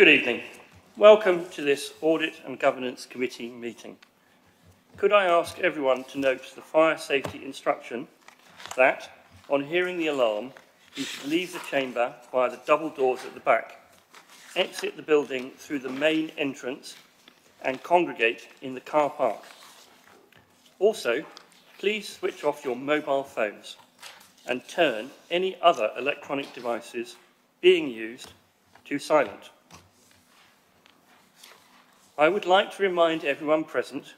Good evening. Welcome to this Audit and Governance Committee meeting. Could I ask everyone to note the fire safety instruction that, on hearing the alarm, you should leave the chamber via the double doors at the back, exit the building through the main entrance and congregate in the car park. Also, please switch off your mobile phones and turn any other electronic devices being used to silent. I would like to remind everyone present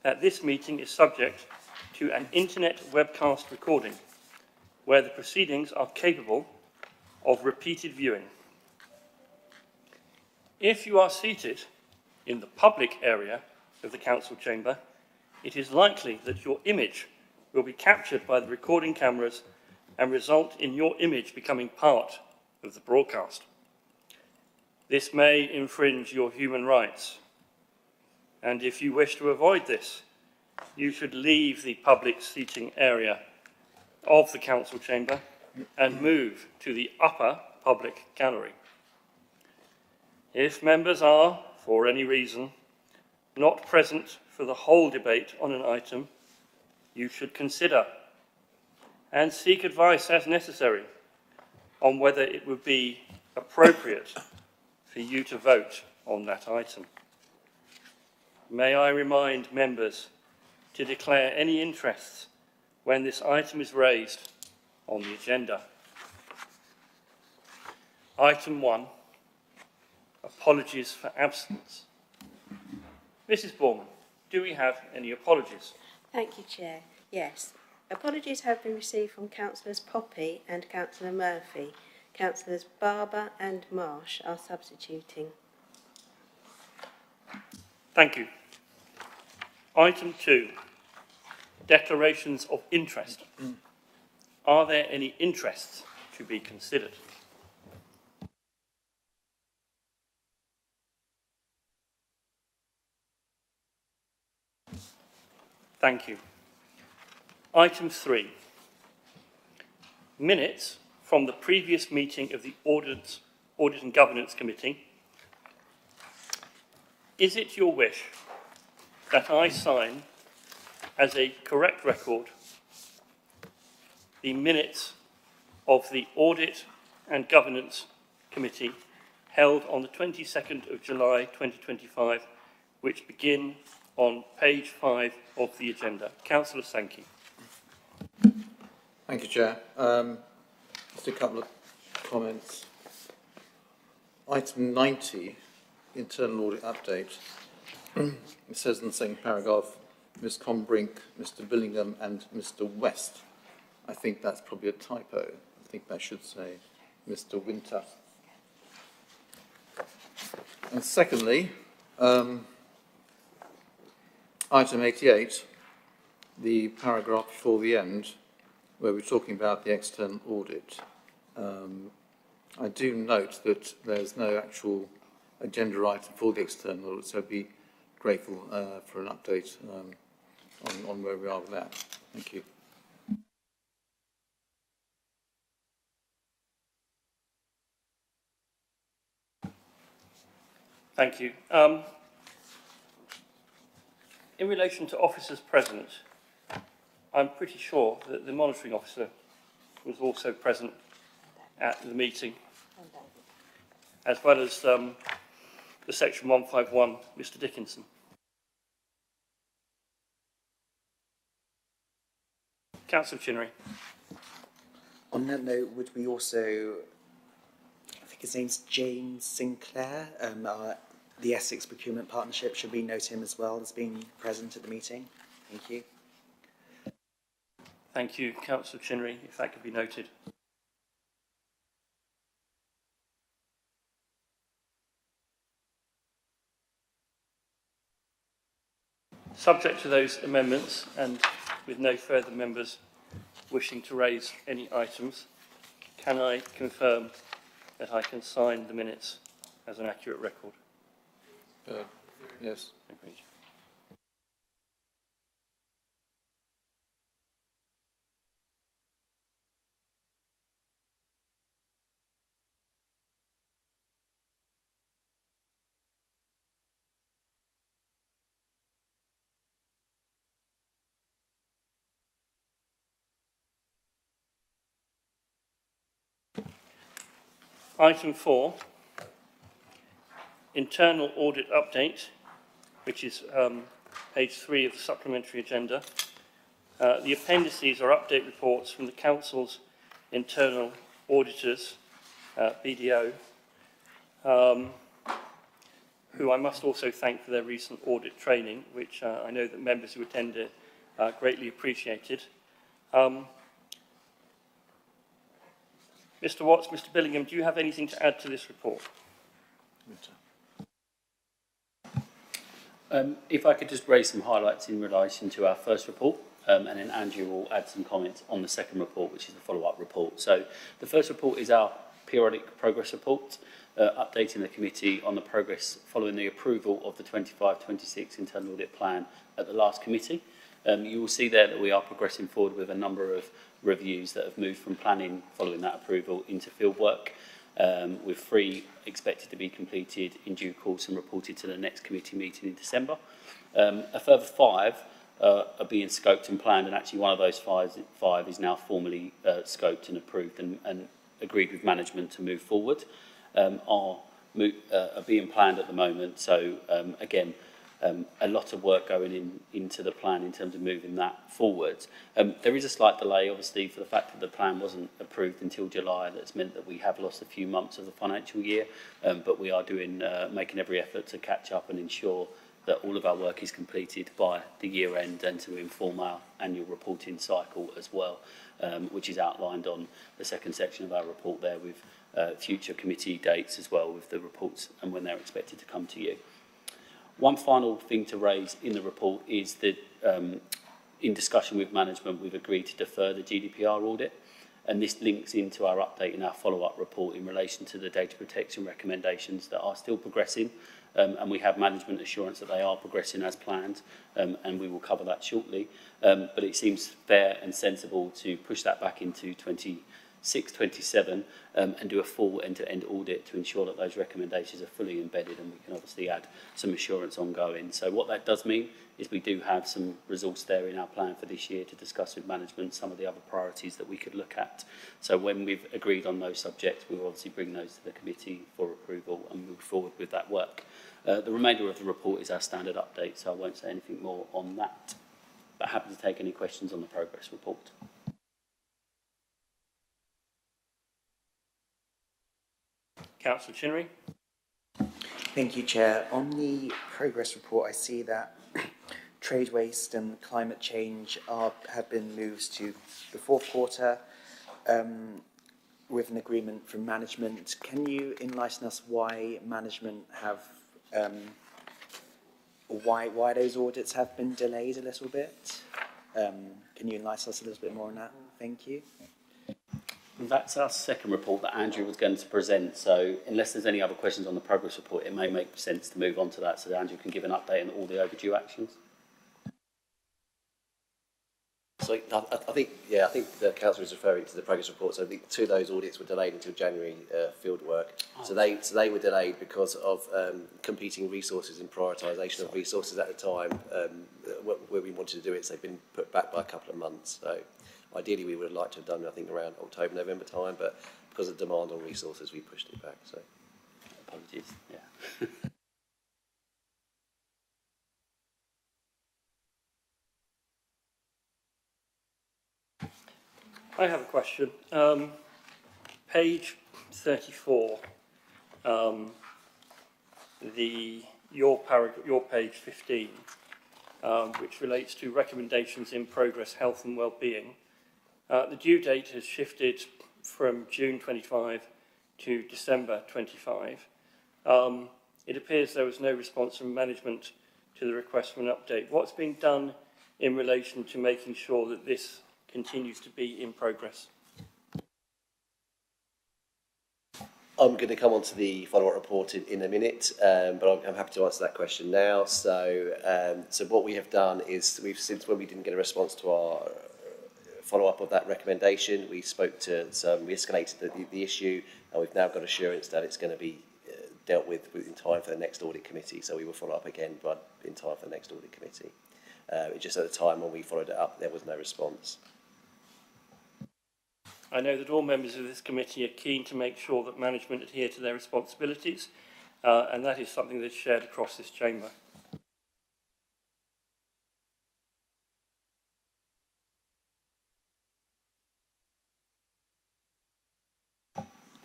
that this meeting is subject to an internet webcast recording where the proceedings are capable of repeated viewing. If you are seated in the public area of the council chamber, it is likely that your image will be captured by the recording cameras and result in your image becoming part of the broadcast. This may infringe your human rights, and if you wish to avoid this, you should leave the public seating area of the council chamber and move to the upper public gallery. If members are, for any reason, not present for the whole debate on an item, you should consider and seek advice as necessary on whether it would be appropriate for you to vote on that item. May I remind members to declare any interests when this item is raised on the agenda. Item 1, apologies for absence. Mrs. Borman, do we have any apologies? Thank you, Chair. Yes. Apologies have been received from Councillors Poppy and Councillor Murphy. Councillors Barber and Marsh are substituting. Thank you. Item 2, declarations of interest. Are there any interests to be considered? Thank you. Item 3, minutes from the previous meeting of the Audit and Governance Committee. Is it your wish that I sign as a correct record the minutes of the Audit and Governance Committee held on the 22nd of July 2025, which begin on page 5 of the agenda? Councillor Sankey. Thank you, Chair. Just a couple of comments. Item 90, internal audit update. It says in the same paragraph, Ms. Combrink, Mr. Billingham and Mr. West. I think that's probably a typo. I think that should say Mr. Winter. And secondly, item 88, the paragraph before the end, where we're talking about the external audit. I do note that there's no actual agenda item for the external audit, so I'd be grateful for an update on where we are with that. Thank you. Thank you. In relation to officers present, I'm pretty sure that the monitoring officer was also present at the meeting, as well as the section 151, Mr. Dickinson. Councillor Chinnery. On that note, would we also, I think his name's James Sinclair, the Essex Procurement Partnership, should we note him as well as being present at the meeting? Thank you. Thank you, Councillor Chinnery, if that could be noted. Subject to those amendments and with no further members wishing to raise any items, can I confirm that I can sign the minutes as an accurate record? Yes. Agreed. Item 4, internal audit update, which is page 3 of the supplementary agenda. The appendices are update reports from the Council's internal auditors, BDO, who I must also thank for their recent audit training, which I know that members who attended greatly appreciated. Mr. Watts, Mr. Billingham, do you have anything to add to this report? If I could just raise some highlights in relation to our first report, and then Andrew will add some comments on the second report, which is the follow-up report. So the first report is our periodic progress report, updating the committee on the progress following the approval of the 25-26 internal audit plan at the last committee. You will see there that we are progressing forward with a number of reviews that have moved from planning following that approval into field work, with 3 expected to be completed in due course and reported to the next committee meeting in December. A further 5 are being scoped and planned, and actually one of those 5 is now formally scoped and approved and agreed with management to move forward, are being planned at the moment. So again, a lot of work going into the plan in terms of moving that forward. There is a slight delay, obviously, for the fact that the plan wasn't approved until July. That's meant that we have lost a few months of the financial year, but we are making every effort to catch up and ensure that all of our work is completed by the year end and to inform our annual reporting cycle as well, which is outlined on the second section of our report there, with future committee dates as well, with the reports and when they're expected to come to you. One final thing to raise in the report is that in discussion with management, we've agreed to defer the GDPR audit, and this links into our update in our follow-up report in relation to the data protection recommendations that are still progressing, and we have management assurance that they are progressing as planned, and we will cover that shortly. But it seems fair and sensible to push that back into 26-27 and do a full end-to-end audit to ensure that those recommendations are fully embedded, and we can obviously add some assurance ongoing. So what that does mean is we do have some resource there in our plan for this year to discuss with management some of the other priorities that we could look at. So when we've agreed on those subjects, we'll obviously bring those to the committee for approval and move forward with that work. The remainder of the report is our standard update, so I won't say anything more on that, but happy to take any questions on the progress report. Councillor Chinnery. Thank you, Chair. On the progress report, I see that trade waste and climate change have been moved to the 4th quarter with an agreement from management. Can you enlighten us why management have, why those audits have been delayed a little bit? Can you enlighten us a little bit more on that? Thank you. That's our second report that Andrew was going to present, so unless there's any other questions on the progress report, it may make sense to move on to that so that Andrew can give an update on all the overdue actions. So I think the council is referring to the progress report. So the 2 of those audits were delayed until January field work. So they were delayed because of competing resources and prioritisation of resources at the time where we wanted to do it. So they've been put back by a couple of months. So ideally, we would have liked to have done, I think, around October, November time, but because of demand on resources, we pushed it back. So, apologies. Yeah. I have a question. Page 34, your page 15, which relates to recommendations in progress, health and well-being. The due date has shifted from June 25 to December 25. It appears there was no response from management to the request for an update. What's being done in relation to making sure that this continues to be in progress? I'm going to come on to the follow-up report in a minute, but I'm happy to answer that question now. So what we have done is since when we didn't get a response to our follow-up of that recommendation, we escalated the issue, and we've now got assurance that it's going to be dealt with in time for the next audit committee. So we will follow up again, but in time for the next audit committee. Just at the time when we followed it up, there was no response. I know that all members of this committee are keen to make sure that management adhere to their responsibilities, and that is something that's shared across this chamber.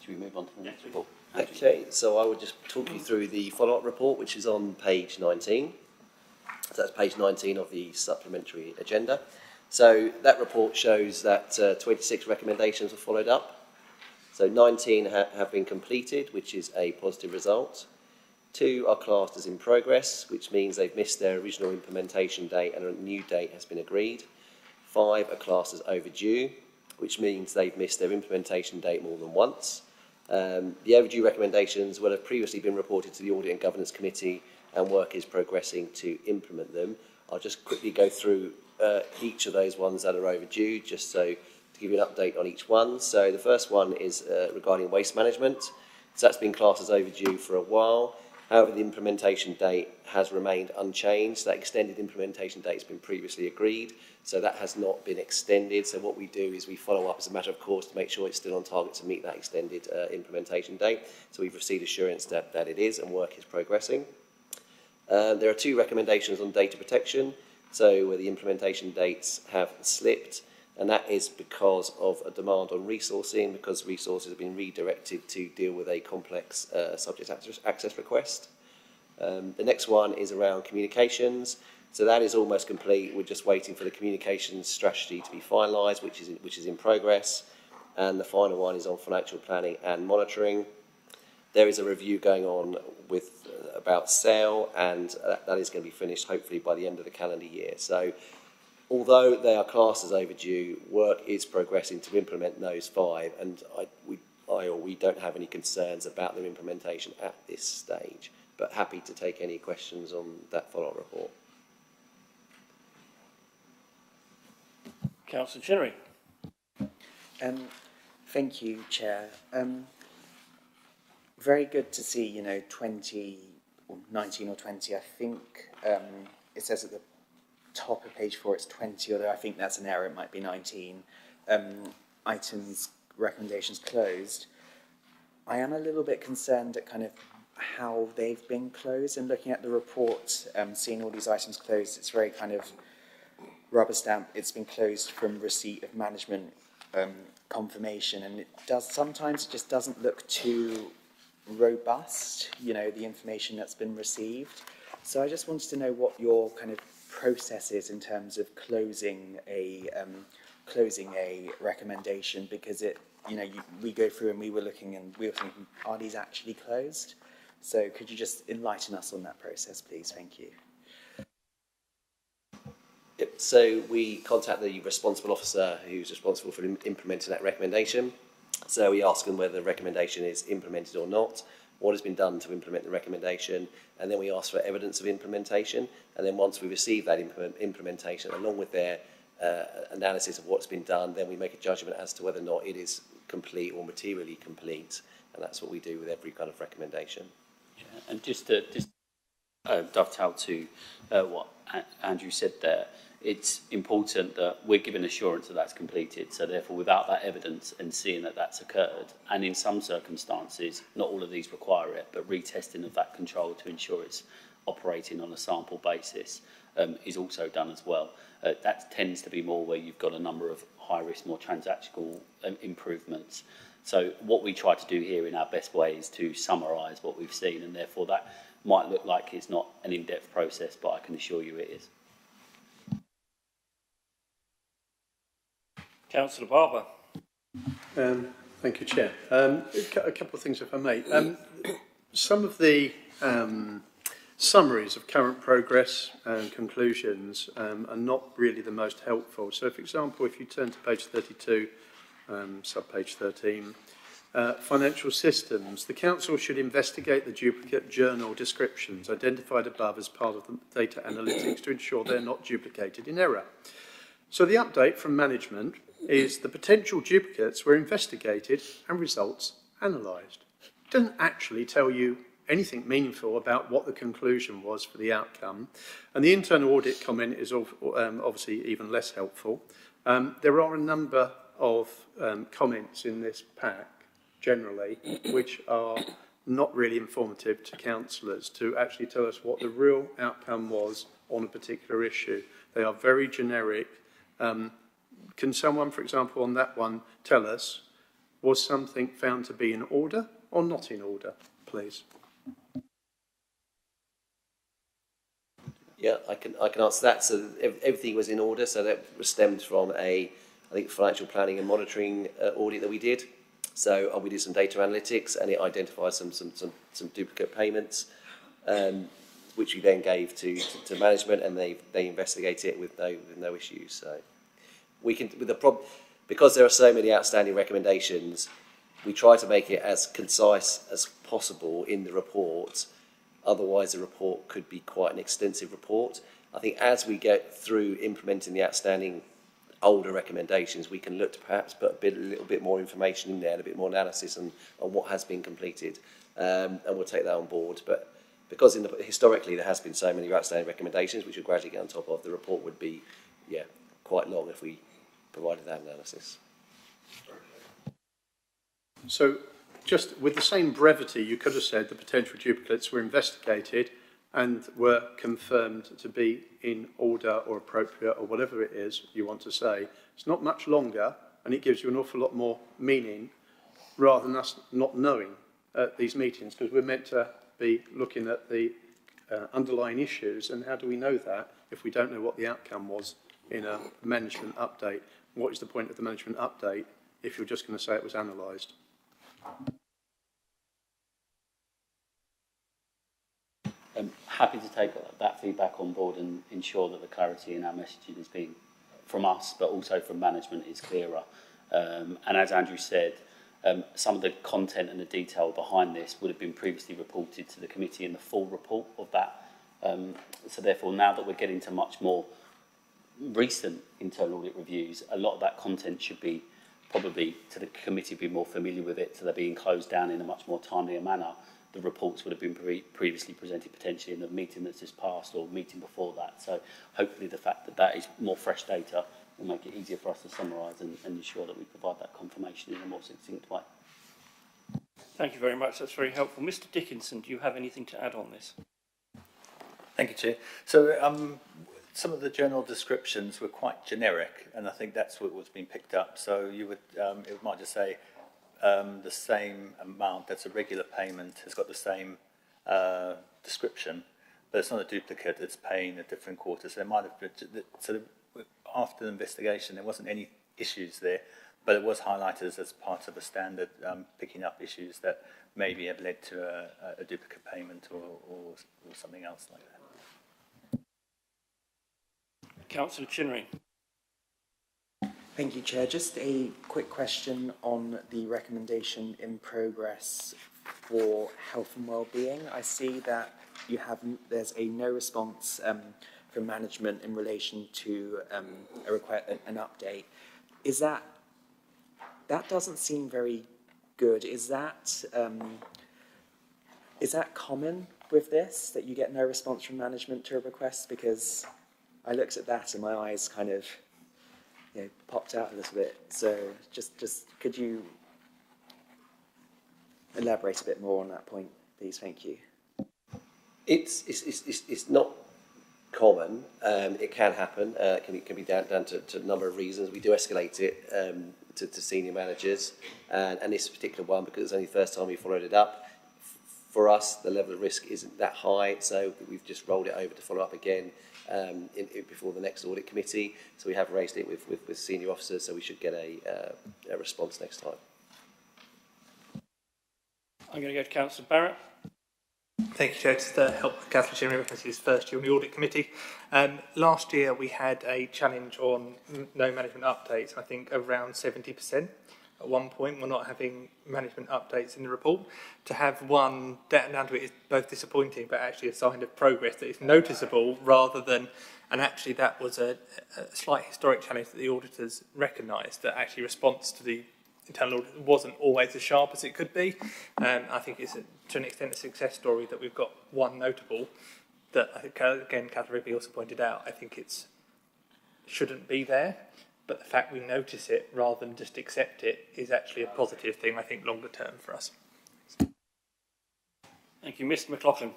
Should we move on to the next report? Okay, so I will just talk you through the follow-up report, which is on page 19. So that's page 19 of the supplementary agenda. So that report shows that 26 recommendations were followed up. So 19 have been completed, which is a positive result. 2 are classed as in progress, which means they've missed their original implementation date and a new date has been agreed. 5 are classed as overdue, which means they've missed their implementation date more than once. The overdue recommendations will have previously been reported to the Audit and Governance Committee, and work is progressing to implement them. I'll just quickly go through each of those ones that are overdue, just so to give you an update on each one. So the first one is regarding waste management. So that's been classed as overdue for a while. However, the implementation date has remained unchanged. That extended implementation date has been previously agreed, so that has not been extended. So what we do is we follow up as a matter of course to make sure it's still on target to meet that extended implementation date. So we've received assurance that it is, and work is progressing. There are 2 recommendations on data protection, so where the implementation dates have slipped, and that is because of a demand on resourcing, because resources have been redirected to deal with a complex subject access request. The next one is around communications. So that is almost complete. We're just waiting for the communications strategy to be finalised, which is in progress. And the final one is on financial planning and monitoring. There is a review going on with about SAIL, and that is going to be finished hopefully by the end of the calendar year. So although they are classed as overdue, work is progressing to implement those 5, and we don't have any concerns about their implementation at this stage, but happy to take any questions on that follow-up report. Councillor Chinnery. Thank you, Chair. Very good to see, 20 or 19 or 20. I think it says at the top of page 4 it's 20, although I think that's an error, it might be 19. Items, recommendations closed. I am a little bit concerned at kind of how they've been closed, and looking at the report, seeing all these items closed, it's very kind of rubber stamp. It's been closed from receipt of management confirmation, and it just doesn't look too robust, the information that's been received. So I just wanted to know what your kind of process is in terms of closing a recommendation, because we go through and we were thinking, are these actually closed? So could you just enlighten us on that process, please? Thank you. Yep. So we contact the responsible officer who's responsible for implementing that recommendation. So we ask them whether the recommendation is implemented or not, what has been done to implement the recommendation, and then we ask for evidence of implementation. And then once we receive that implementation, along with their analysis of what's been done, then we make a judgment as to whether or not it is complete or materially complete. And that's what we do with every kind of recommendation. Yeah, and just to dovetail to what Andrew said there, it's important that we're given assurance that that's completed. So therefore, without that evidence and seeing that that's occurred, and in some circumstances, not all of these require it, but retesting of that control to ensure it's operating on a sample basis is also done as well. That tends to be more where you've got a number of high-risk, more transactional improvements. So what we try to do here in our best way is to summarise what we've seen, and therefore that might look like it's not an in-depth process, but I can assure you it is. Councillor Barber. Thank you, Chair. A couple of things, if I may. Some of the summaries of current progress and conclusions are not really the most helpful. So, for example, if you turn to page 32, sub-page 13, financial systems, the Council should investigate the duplicate journal descriptions identified above as part of the data analytics to ensure they're not duplicated in error. So the update from management is the potential duplicates were investigated and results analysed. It doesn't actually tell you anything meaningful about what the conclusion was for the outcome. And the internal audit comment is obviously even less helpful. There are a number of comments in this pack, generally, which are not really informative to councillors to actually tell us what the real outcome was on a particular issue. They are very generic. Can someone, for example, on that one, tell us, was something found to be in order or not in order, please? Yeah, I can answer that. So everything was in order. So that stemmed from I think financial planning and monitoring audit that we did. So we did some data analytics, and it identified some duplicate payments, which we then gave to management, and they investigated it with no issues. So we can because there are so many outstanding recommendations, we try to make it as concise as possible in the report. Otherwise, the report could be quite an extensive report. I think as we get through implementing the outstanding older recommendations, we can look to perhaps put a little bit more information in there, and a bit more analysis on what has been completed, and we'll take that on board. But because historically there has been so many outstanding recommendations, which will gradually get on top of, the report would be quite long if we provided that analysis. So, just with the same brevity, you could have said the potential duplicates were investigated and were confirmed to be in order or appropriate or whatever it is you want to say. It's not much longer, and it gives you an awful lot more meaning rather than us not knowing at these meetings, because we're meant to be looking at the underlying issues, and how do we know that if we don't know what the outcome was in a management update? What is the point of the management update if you're just going to say it was analysed? I'm happy to take that feedback on board and ensure that the clarity in our messaging is being, from us, but also from management, is clearer. And as Andrew said, some of the content and the detail behind this would have been previously reported to the committee in the full report of that. So therefore, now that we're getting to much more recent internal audit reviews, a lot of that content should be probably to the committee be more familiar with it, so they're being closed down in a much more timelier manner. The reports would have been previously presented potentially in the meeting that's just passed or meeting before that. So hopefully the fact that that is more fresh data will make it easier for us to summarise and ensure that we provide that confirmation in a more succinct way. Thank you very much. That's very helpful. Mr. Dickinson, do you have anything to add on this? Thank you, Chair. So some of the general descriptions were quite generic, and I think that's what was being picked up. So you would, it might just say the same amount that's a regular payment has got the same description, but it's not a duplicate. It's paying at different quarters. There might have been, so after the investigation, there wasn't any issues there, but it was highlighted as part of a standard picking up issues that maybe have led to a duplicate payment or something else like that. Councillor Chinnery. Thank you, Chair. Just a quick question on the recommendation in progress for health and wellbeing. I see that there's a no response from management in relation to a request, an update. Is that doesn't seem very good? Is that common with this, that you get no response from management to a request? Because I looked at that and my eyes kind of popped out a little bit. So just could you elaborate a bit more on that point, please? Thank you. It's not common. It can happen. It can be down to a number of reasons. We do escalate it to senior managers, and this particular one, because it's only the first time we followed it up. For us, the level of risk isn't that high, so we've just rolled it over to follow up again before the next audit committee. So we have raised it with senior officers, so we should get a response next time. I'm going to go to Councillor Barrett. Thank you, Chair. Just to help Councillor Chinnery because his first year on the Audit Committee. Last year we had a challenge on no management updates. I think around 70%. At one point, we're not having management updates in the report. To have one down to it is both disappointing, but actually a sign of progress that is noticeable rather than, and actually that was a slight historic challenge that the auditors recognised, that actually response to the internal audit wasn't always as sharp as it could be. I think it's to an extent a success story that we've got one notable that I think, again, Catherine Rigby also pointed out, I think it's shouldn't be there. but the fact we notice it rather than just accept it is actually a positive thing, I think, longer term for us. Thank you. Mr. McLaughlin.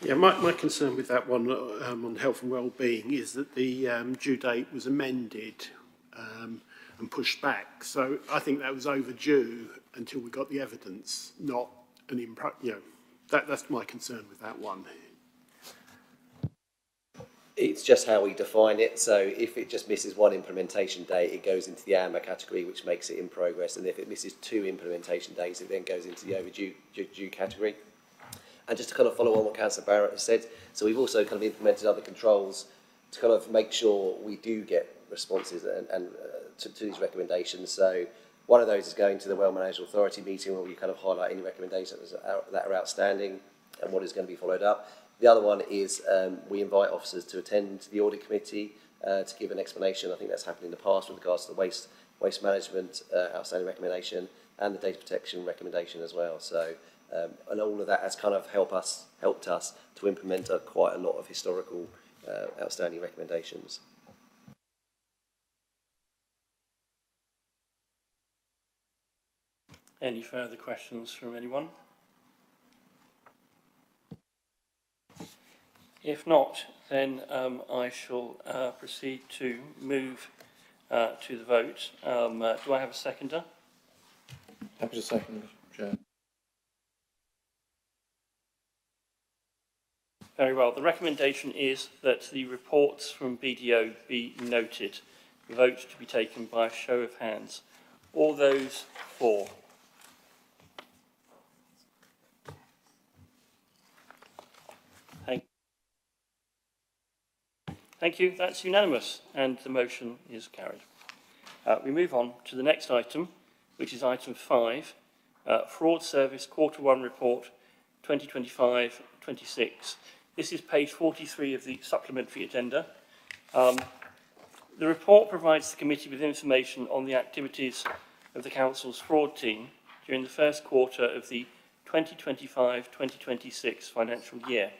Yeah, my concern with that one on health and well-being is that the due date was amended and pushed back. So I think that was overdue until we got the evidence, not an that's my concern with that one. It's just how we define it. So if it just misses one implementation date, it goes into the amber category, which makes it in progress. And if it misses 2 implementation dates, it then goes into the overdue category. And just to kind of follow on what Councillor Barrett has said, so we've also kind of implemented other controls to kind of make sure we do get responses and to these recommendations. So one of those is going to the Well Managed Authority meeting, where we kind of highlight any recommendations that are outstanding and what is going to be followed up. The other one is we invite officers to attend the audit committee to give an explanation. I think that's happened in the past with regards to the waste management outstanding recommendation and the data protection recommendation as well. So and all of that has kind of helped us to implement quite a lot of historical outstanding recommendations. Any further questions from anyone? If not, then I shall proceed to move to the vote. Do I have a seconder? Happy to second, Chair. Very well. The recommendation is that the reports from BDO be noted. The vote to be taken by a show of hands. All those for? Thank you. That's unanimous, and the motion is carried. We move on to the next item, which is item 5, Fraud Service Quarter 1 Report 2025-26. This is page 43 of the supplementary agenda. The report provides the committee with information on the activities of the Council's fraud team during the first quarter of the 2025-2026 financial year.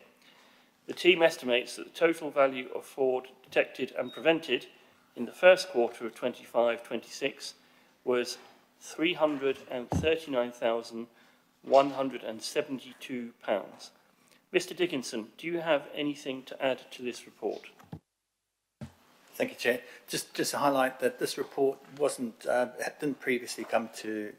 The team estimates that the total value of fraud detected and prevented in the first quarter of 25-26 was £339,172. Mr. Dickinson, do you have anything to add to this report? Thank you, Chair. Just to highlight that this report didn't previously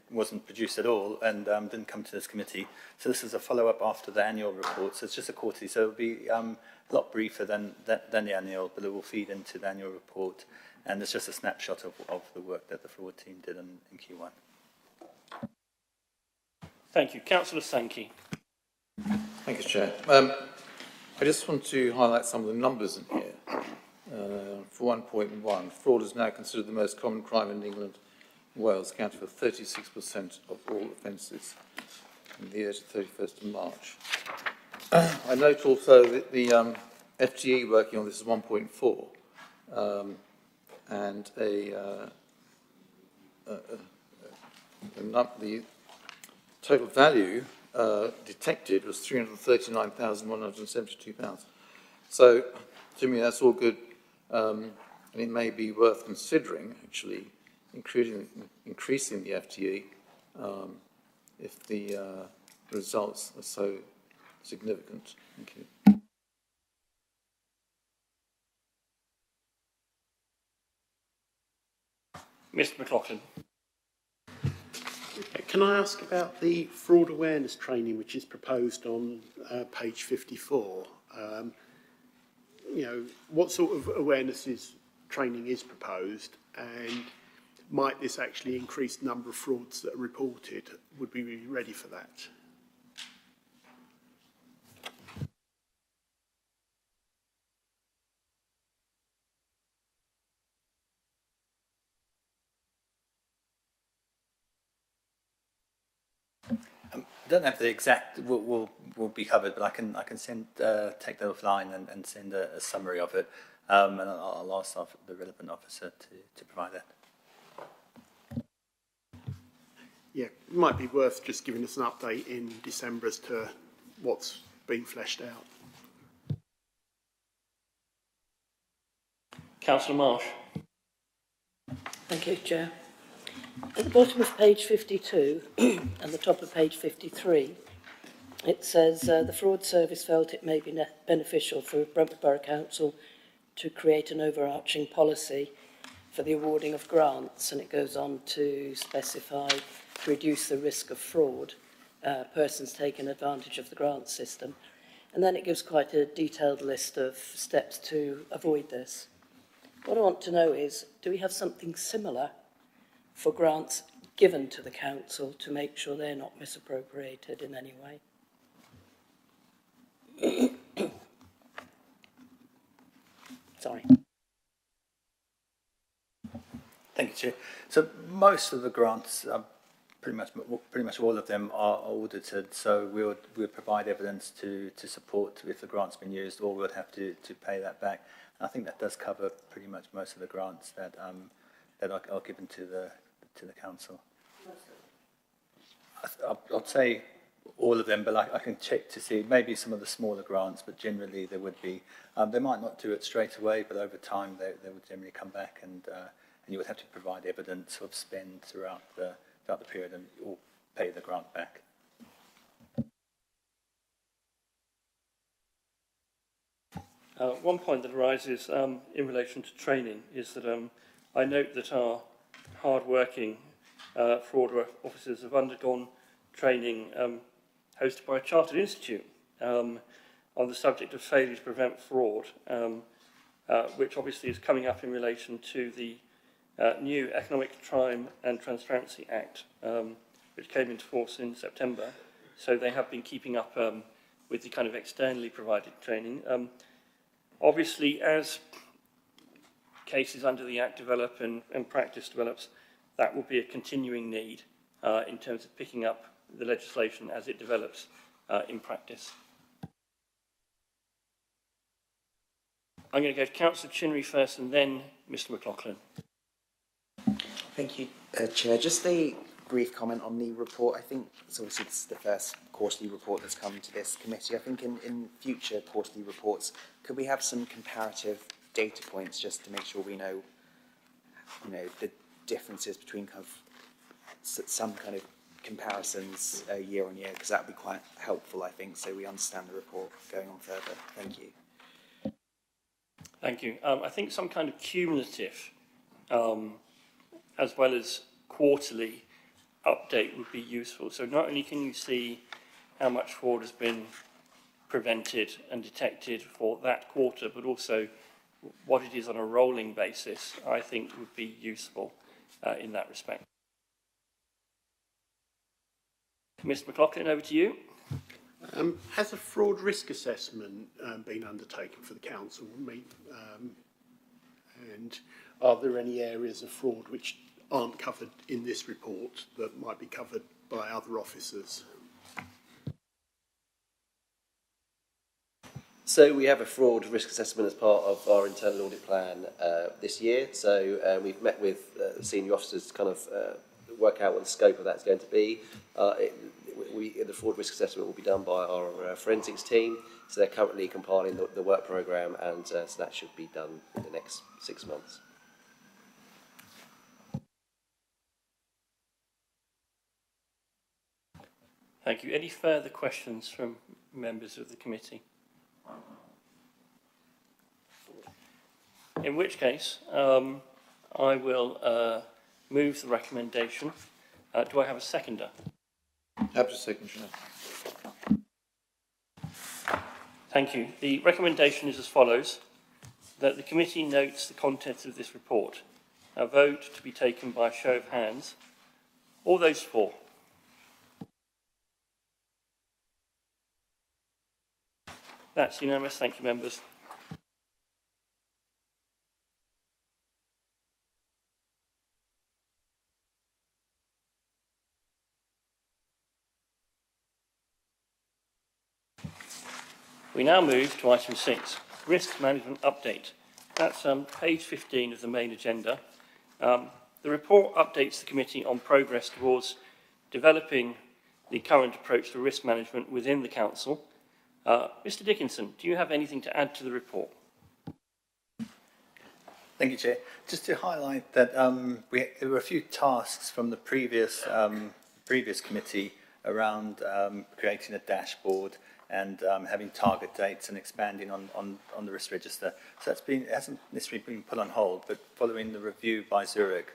wasn't produced at all, and didn't come to this committee. So this is a follow-up after the annual report. So it's just a quarterly. So it'll be a lot briefer than the annual, but it will feed into the annual report. And it's just a snapshot of the work that the fraud team did in Q1. Thank you. Councillor Sankey. Thank you, Chair. I just want to highlight some of the numbers in here. For 1.1, fraud is now considered the most common crime in England and Wales, accounting for 36% of all offences in the year to 31st of March. I note also that the FTE working on this is 1.4, and the total value detected was £339,172. So, to me, that's all good. And it may be worth considering, actually, increasing the FTE if the results are so significant. Thank you. Mr. McLaughlin. Can I ask about the fraud awareness training which is proposed on page 54? What sort of training is proposed, and might this actually increase the number of frauds that are reported? Would we be ready for that? I don't have the exact will be covered, but I can take that offline and send a summary of it, and I'll ask the relevant officer to provide that. Yeah, it might be worth just giving us an update in December as to what's been fleshed out. Councillor Marsh. Thank you, Chair. At the bottom of page 52 and the top of page 53, it says the Fraud Service felt it may be beneficial for Brentford Borough Council to create an overarching policy for the awarding of grants, and it goes on to specify to reduce the risk of fraud, persons taking advantage of the grant system. And then it gives quite a detailed list of steps to avoid this. What I want to know is, do we have something similar for grants given to the council to make sure they're not misappropriated in any way? Sorry. Thank you, Chair. So most of the grants, pretty much all of them are audited. So we'll provide evidence to support if the grant's been used, or we'll have to pay that back. And I think that does cover pretty much most of the grants that are given to the council. I'd say all of them, but I can check to see maybe some of the smaller grants, but generally there would be. They might not do it straight away, but over time they would generally come back, and you would have to provide evidence of spend throughout the period and or pay the grant back. One point that arises in relation to training is that I note that our hard-working fraud officers have undergone training hosted by a chartered institute on the subject of failure to prevent fraud, which obviously is coming up in relation to the new Economic Crime and Transparency Act, which came into force in September. So they have been keeping up with the kind of externally provided training. Obviously, as cases under the Act develop and practice develops, that will be a continuing need in terms of picking up the legislation as it develops in practice. I'm going to go to Councillor Chinnery first and then Mr McLaughlin. Thank you, Chair. Just a brief comment on the report. I think it's obviously it's the first quarterly report that's come to this committee. I think in future quarterly reports, could we have some comparative data points just to make sure we know, the differences between kind of some kind of comparisons year on year, because that would be quite helpful, I think, so we understand the report going on further. Thank you. Thank you. I think some kind of cumulative, as well as quarterly update would be useful. So not only can you see how much fraud has been prevented and detected for that quarter, but also what it is on a rolling basis, I think would be useful in that respect. Mr McLaughlin, over to you. Has a fraud risk assessment been undertaken for the council? And are there any areas of fraud which aren't covered in this report that might be covered by other officers? So we have a fraud risk assessment as part of our internal audit plan this year. So we've met with senior officers to kind of work out what the scope of that's going to be. The fraud risk assessment will be done by our forensics team. So they're currently compiling the work programme, and so that should be done in the next 6 months. Thank you. Any further questions from members of the committee? In which case, I will move the recommendation. Do I have a seconder? Happy to second, Chair. Thank you. The recommendation is as follows: that the committee notes the contents of this report. A vote to be taken by a show of hands. All those for? That's unanimous. Thank you, members. We now move to item 6, Risk Management Update. That's page 15 of the main agenda. The report updates the committee on progress towards developing the current approach to risk management within the council. Mr Dickinson, do you have anything to add to the report? Thank you, Chair. Just to highlight that there were a few tasks from the previous committee around creating a dashboard and having target dates and expanding on the risk register. So it hasn't necessarily been put on hold, but following the review by Zurich,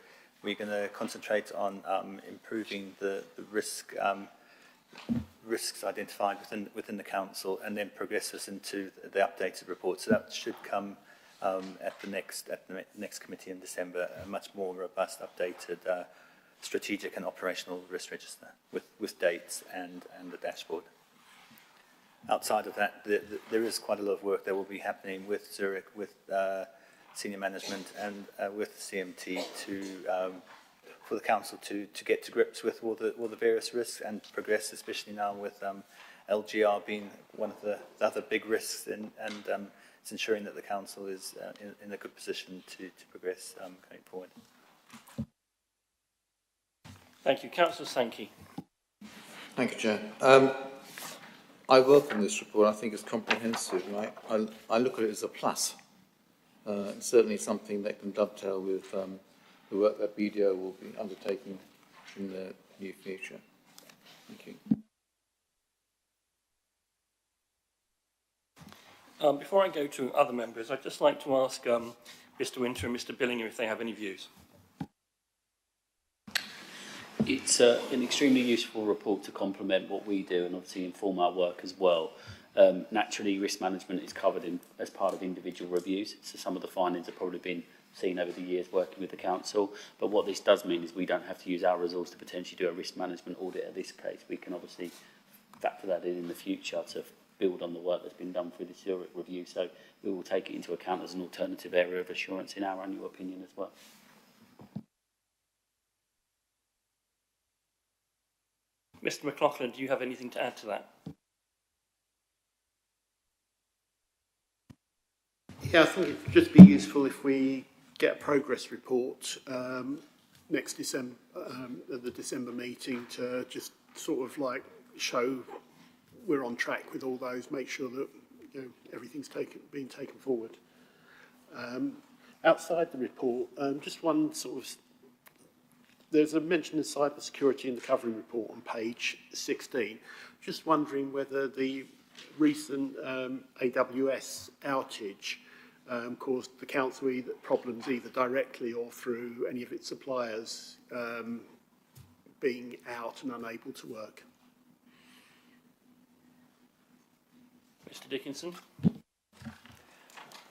we're going to concentrate on improving the risks identified within the council, and then progress us into the updated report. So that should come at the next committee in December, a much more robust, updated strategic and operational risk register with dates and the dashboard. Outside of that, there is quite a lot of work that will be happening with Zurich, with senior management and with CMT for the council to get to grips with all the various risks and progress, especially now with LGR being one of the other big risks, and it's ensuring that the council is in a good position to progress going forward. Thank you. Councillor Sankey. Thank you, Chair. I welcome this report. I think it's comprehensive, and I look at it as a plus. It's certainly something that can dovetail with the work that BDO will be undertaking in the near future. Thank you. Before I go to other members, I'd just like to ask Mr. Winter and Mr. Billinger if they have any views. It's an extremely useful report to complement what we do and obviously inform our work as well. Naturally, risk management is covered as part of individual reviews, so some of the findings have probably been seen over the years working with the council, but what this does mean is we don't have to use our resource to potentially do a risk management audit at this case. We can obviously factor that in the future to build on the work that's been done through the Zurich review, so we will take it into account as an alternative area of assurance in our annual opinion as well. Mr. McLaughlin, do you have anything to add to that? Yeah, I think it would just be useful if we get a progress report next December, at the December meeting, to just sort of like show we're on track with all those, make sure that everything's being taken forward. Outside the report, just one sort of, there's a mention of cyber security in the covering report on page 16. Just wondering whether the recent AWS outage caused the council problems either directly or through any of its suppliers being out and unable to work. Mr. Dickinson? I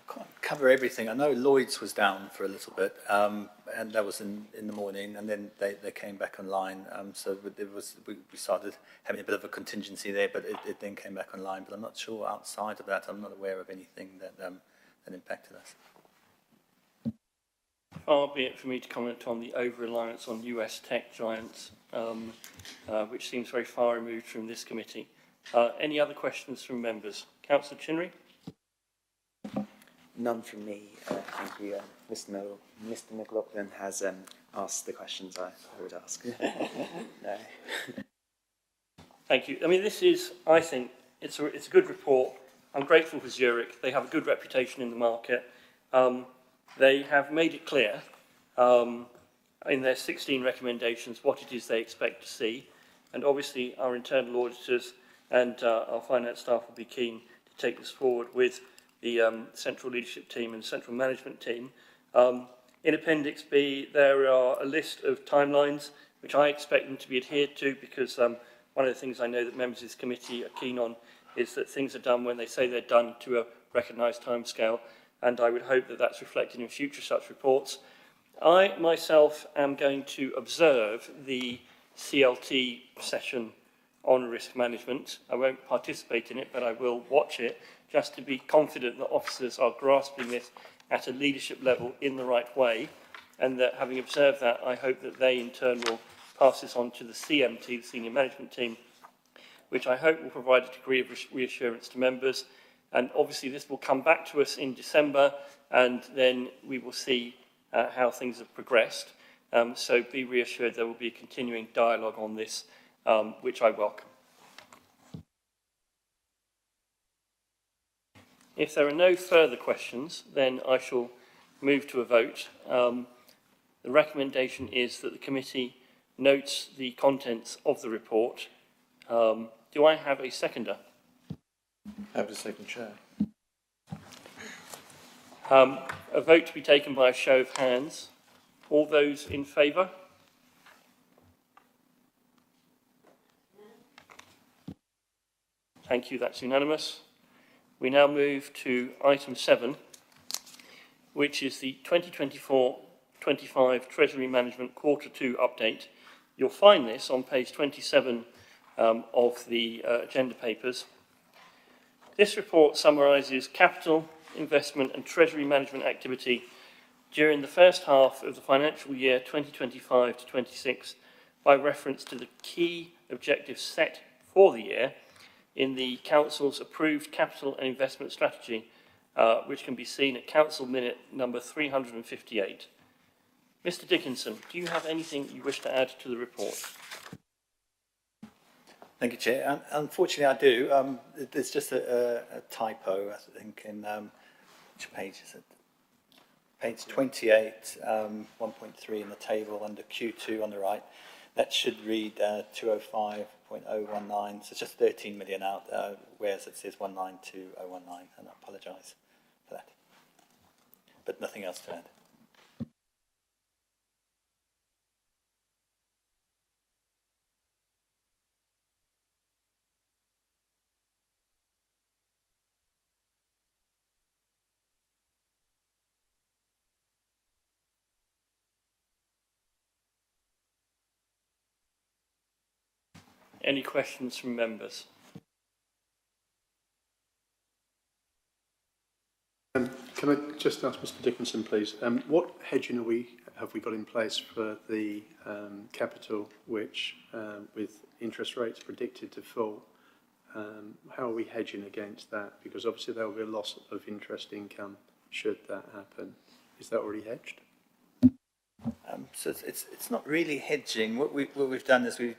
can't cover everything. I know Lloyd's was down for a little bit, and that was in the morning, and then they came back online. So we started having a bit of a contingency there, but it then came back online. But I'm not sure outside of that. I'm not aware of anything that impacted us. Far be it for me to comment on the over-reliance on US tech giants, which seems very far removed from this committee. Any other questions from members? Councillor Chinnery? None from me, thank you. Mr. McLaughlin has asked the questions I would ask. No. Thank you. I mean, this is, I think, it's a good report. I'm grateful for Zurich. They have a good reputation in the market. They have made it clear in their 16 recommendations what it is they expect to see. And obviously, our internal auditors and our finance staff will be keen to take this forward with the central leadership team and central management team. In Appendix B, there are a list of timelines which I expect them to be adhered to, because one of the things I know that members of this committee are keen on is that things are done when they say they're done, to a recognised timescale, and I would hope that that's reflected in future such reports. I myself am going to observe the CLT session on risk management. I won't participate in it, but I will watch it, just to be confident that officers are grasping this at a leadership level in the right way, and that having observed that, I hope that they in turn will pass this on to the CMT, the senior management team, which I hope will provide a degree of reassurance to members. And obviously this will come back to us in December, and then we will see how things have progressed. So be reassured there will be a continuing dialogue on this, which I welcome. If there are no further questions, then I shall move to a vote. The recommendation is that the committee notes the contents of the report. Do I have a seconder? Have a second, Chair. A vote to be taken by a show of hands. All those in favour? Thank you, that's unanimous. We now move to item 7, which is the 2024-25 Treasury Management Quarter 2 update. You'll find this on page 27 of the agenda papers. This report summarises capital, investment and treasury management activity during the first half of the financial year 2025 to 26 by reference to the key objectives set for the year in the Council's approved capital and investment strategy, which can be seen at Council Minute number 358. Mr Dickinson, do you have anything you wish to add to the report? Thank you, Chair. Unfortunately, I do. There's just a typo, I think, in which page is it? Page 28, 1.3 in the table under Q2 on the right. That should read 205.019, so it's just 13 million out, whereas it says 192.019, and I apologise for that. But nothing else to add. Any questions from members? Can I just ask Mr Dickinson, please, what hedging have we got in place for the capital, which with interest rates predicted to fall, how are we hedging against that? Because obviously there will be a loss of interest income should that happen. Is that already hedged? So it's not really hedging. What we've done is we've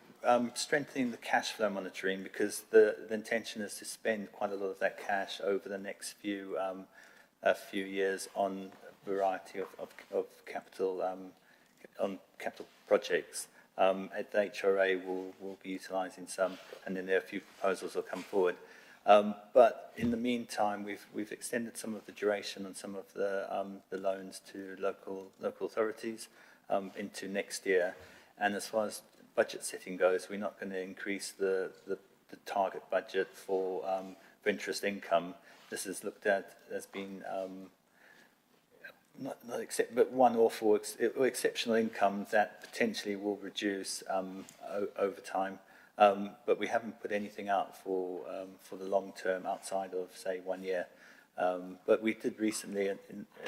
strengthening the cash flow monitoring, because the intention is to spend quite a lot of that cash over the next few years on a variety of capital on capital projects. At the HRA, we'll be utilising some, and then there are a few proposals that will come forward. But in the meantime, we've extended some of the duration on some of the loans to local authorities into next year. And as far as budget setting goes, we're not going to increase the target budget for interest income. This is looked at as being but one-off or exceptional income that potentially will reduce over time. But we haven't put anything out for the long term outside of, say, 1 year. But we did recently,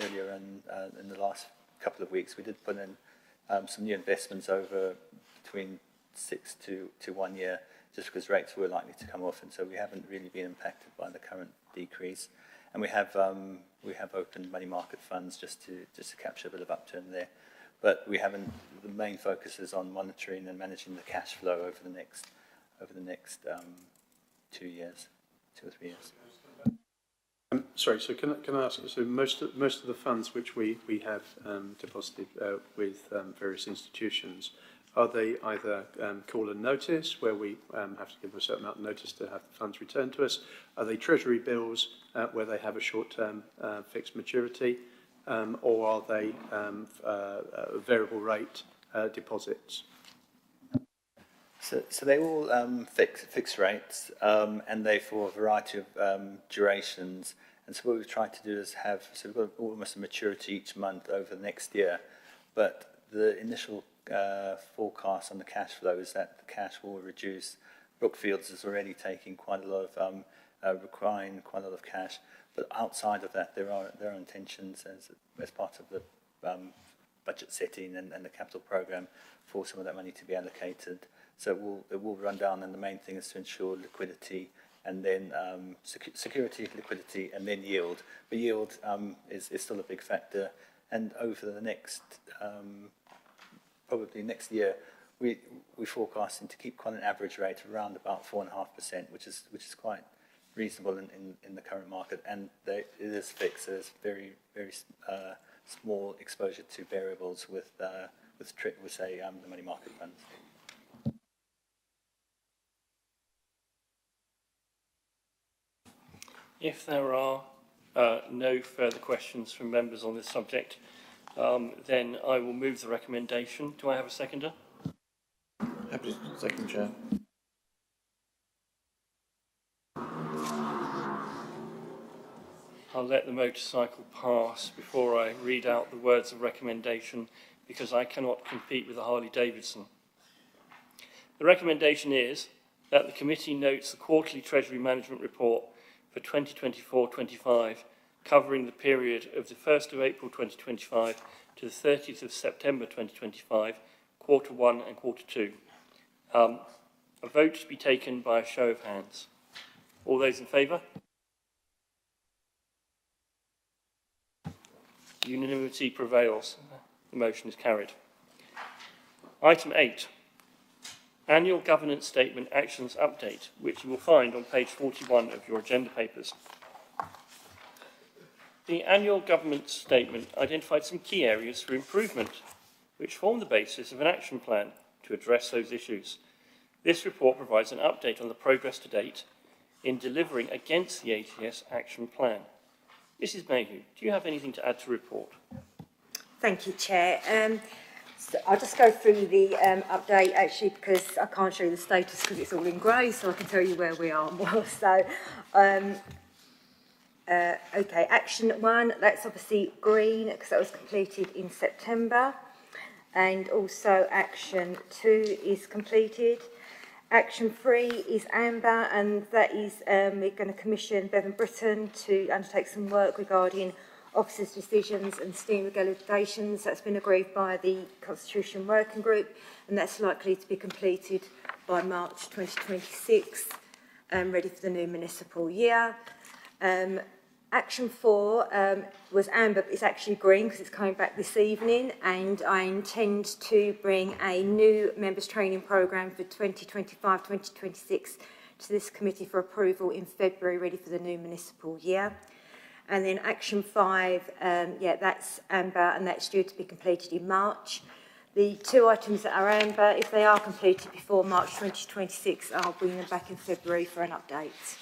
earlier in the last couple of weeks, we did put in some new investments over between 6 to 1 year, just because rates were likely to come off, and so we haven't really been impacted by the current decrease. And we have opened money market funds just to capture a bit of upturn there, but we haven't. The main focus is on monitoring and managing the cash flow over the next 2 years, 2 or 3 years. Sorry, so can I ask, so most of the funds which we have deposited with various institutions, are they either call and notice, where we have to give them a certain amount of notice to have the funds returned to us? Are they treasury bills where they have a short-term fixed maturity, or are they variable rate deposits? So they all fixed rates, and they for a variety of durations. And so what we've tried to do is we've got almost a maturity each month over the next year, but the initial forecast on the cash flow is that the cash will reduce. Brookfields is already taking quite a lot of, requiring quite a lot of cash, but outside of that, there are intentions as part of the budget setting and the capital program for some of that money to be allocated. So it will run down, and the main thing is to ensure liquidity, and then security, liquidity, and then yield. But yield is still a big factor, and over the next probably next year, we're forecasting to keep quite an average rate of around about 4.5%, which is quite reasonable in the current market, and it is fixed. So it's very small exposure to variables with say, the money market funds. If there are no further questions from members on this subject, then I will move the recommendation. Do I have a seconder? Happy to second, Chair. I'll let the motorcycle pass before I read out the words of recommendation, because I cannot compete with a Harley-Davidson. The recommendation is that the committee notes the quarterly Treasury Management Report for 2024-25, covering the period of the 1st of April 2025 to the 30th of September 2025, quarter 1 and quarter 2. A vote to be taken by a show of hands. All those in favour? Unanimity prevails. The motion is carried. Item 8. Annual Governance Statement Actions Update, which you will find on page 41 of your agenda papers. The Annual Governance Statement identified some key areas for improvement, which form the basis of an action plan to address those issues. This report provides an update on the progress to date in delivering against the AGS action plan. Mrs Mayhew, do you have anything to add to the report? Thank you, Chair. So I'll just go through the update, actually, because I can't show you the status because it's all in grey, so I can tell you where we are more. So, okay, Action 1, that's obviously green because that was completed in September. And also Action 2 is completed. Action 3 is amber, and that is we're going to commission Bevan Britton to undertake some work regarding officers' decisions and steam regulations. That's been agreed by the Constitution Working Group, and that's likely to be completed by March 2026, ready for the new municipal year. Action 4 was amber, but it's actually green because it's coming back this evening, and I intend to bring a new members training programme for 2025-2026 to this committee for approval in February, ready for the new municipal year. And then Action 5, yeah, that's amber, and that's due to be completed in March. The 2 items that are amber, if they are completed before March 2026, I'll bring them back in February for an update.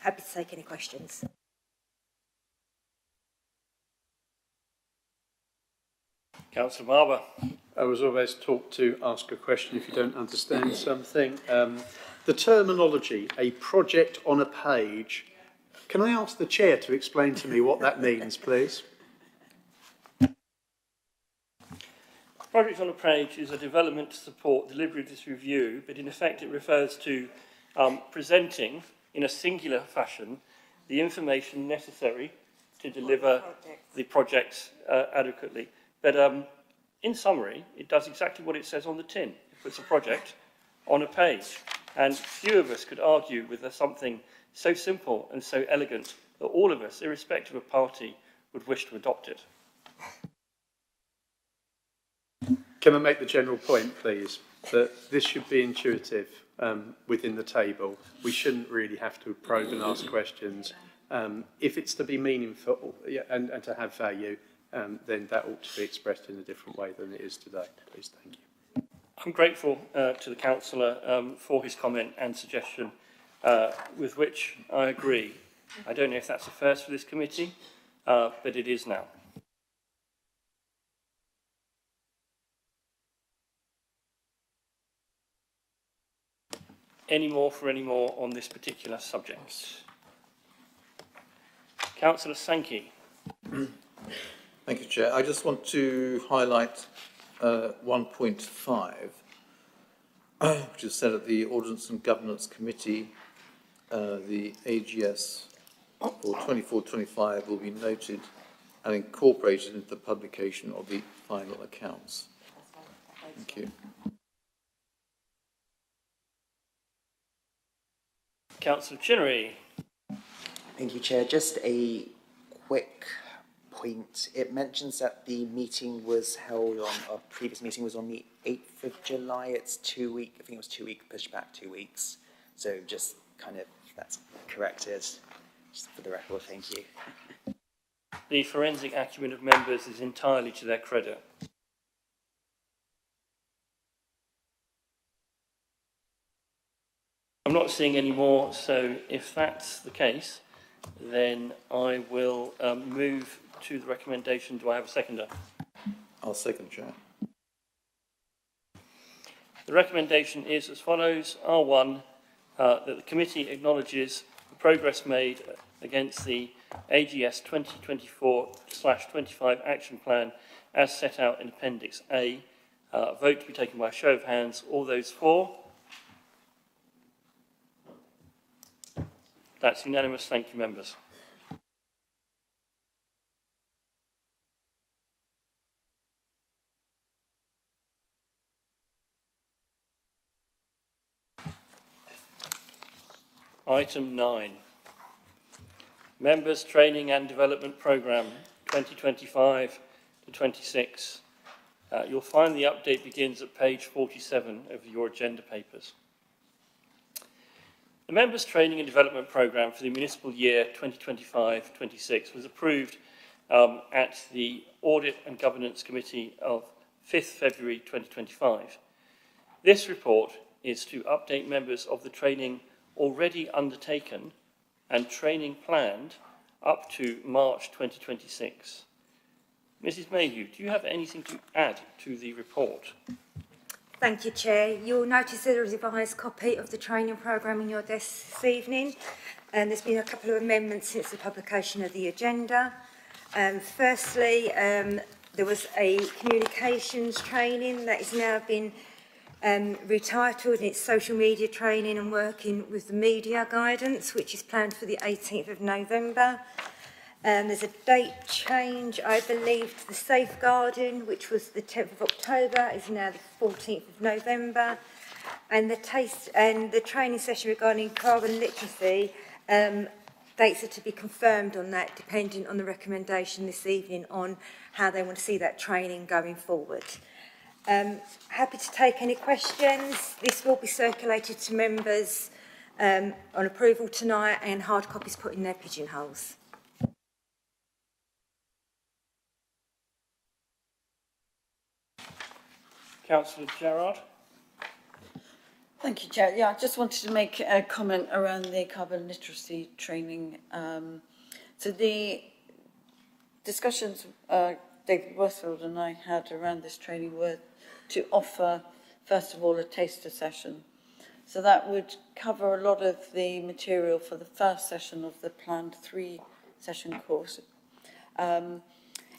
Happy to take any questions. Councillor Barber. I was always taught to ask a question if you don't understand something. The terminology, a project on a page, can I ask the Chair to explain to me what that means, please? Project on a page is a development to support delivery of this review, but in effect it refers to presenting in a singular fashion the information necessary to deliver the project adequately. But in summary, it does exactly what it says on the tin. It puts a project on a page. And few of us could argue with something so simple and so elegant that all of us, irrespective of party, would wish to adopt it. Can I make the general point, please, that this should be intuitive within the table? We shouldn't really have to probe and ask questions. If it's to be meaningful and to have value, then that ought to be expressed in a different way than it is today. Please, thank you. I'm grateful to the councillor for his comment and suggestion, with which I agree. I don't know if that's a first for this committee, but it is now. Any more on this particular subject? Councillor Sankey. Thank you, Chair. I just want to highlight 1.5, which is said at the Audit and Governance Committee, the AGS for 24-25 will be noted and incorporated into the publication of the final accounts. Thank you. Councillor Chinnery. Thank you, Chair. Just a quick point. It mentions that the meeting was held on, our previous meeting was on the 8th of July. It's 2 weeks, I think it was 2 weeks, pushed back 2 weeks. So just kind of, that's corrected, just for the record, thank you. the forensic acumen of members is entirely to their credit. I'm not seeing any more, so if that's the case, then I will move to the recommendation. Do I have a seconder? I'll second, Chair. The recommendation is as follows. R1, that the committee acknowledges the progress made against the AGS 2024/25 action plan as set out in Appendix A. Vote to be taken by a show of hands. All those for? That's unanimous. Thank you, members. Item 9. Members Training and Development Programme 2025 to 26. You'll find the update begins at page 47 of your agenda papers. The Members Training and Development Programme for the municipal year 2025-26 was approved at the Audit and Governance Committee of 5th February 2025. This report is to update members of the training already undertaken and training planned up to March 2026. Mrs Mayhew, do you have anything to add to the report? Thank you, Chair. You'll notice a revised copy of the training programme in your desk this evening, and there's been a couple of amendments since the publication of the agenda. Firstly, there was a communications training that has now been retitled, and it's social media training and working with the media guidance, which is planned for the 18th of November. There's a date change, I believe, to the safeguarding, which was the 10th of October, is now the 14th of November. And the training session regarding carbon literacy, dates are to be confirmed on that, depending on the recommendation this evening on how they want to see that training going forward. Happy to take any questions. This will be circulated to members on approval tonight, and hard copies put in their pigeonholes. Councillor Gerard. Thank you, Chair. Yeah, I just wanted to make a comment around the carbon literacy training. So the discussions David Worthfield and I had around this training were to offer, first of all, a taster session. So that would cover a lot of the material for the first session of the planned 3-session course.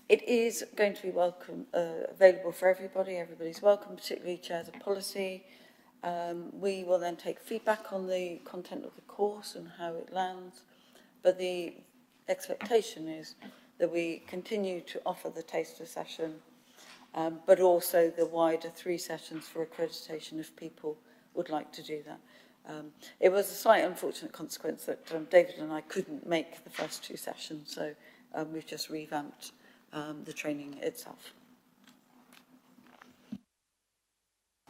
It is going to be available for everybody. Everybody's welcome, particularly chairs of policy. We will then take feedback on the content of the course and how it lands. But the expectation is that we continue to offer the taster session, but also the wider 3 sessions for accreditation if people would like to do that. It was a slight unfortunate consequence that David and I couldn't make the first 2 sessions, so we've just revamped the training itself.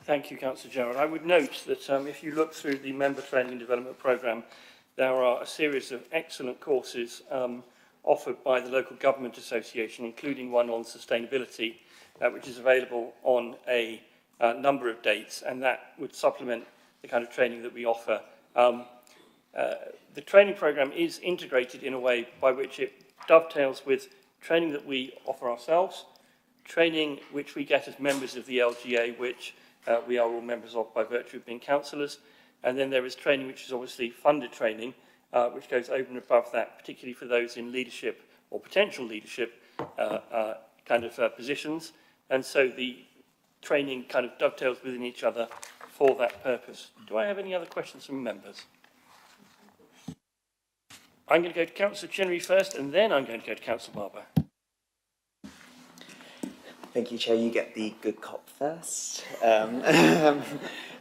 Thank you, Councillor Gerard. I would note that if you look through the Member Training and Development Programme, there are a series of excellent courses offered by the Local Government Association, including one on sustainability, which is available on a number of dates, and that would supplement the kind of training that we offer. The training programme is integrated in a way by which it dovetails with training that we offer ourselves, training which we get as members of the LGA, which we are all members of by virtue of being councillors, and then there is training which is obviously funded training, which goes over and above that, particularly for those in leadership or potential leadership kind of positions, and so the training kind of dovetails within each other for that purpose. Do I have any other questions from members? I'm going to go to Councillor Chinnery first, and then I'm going to go to Councillor Barber. Thank you, Chair. You get the good cop first. And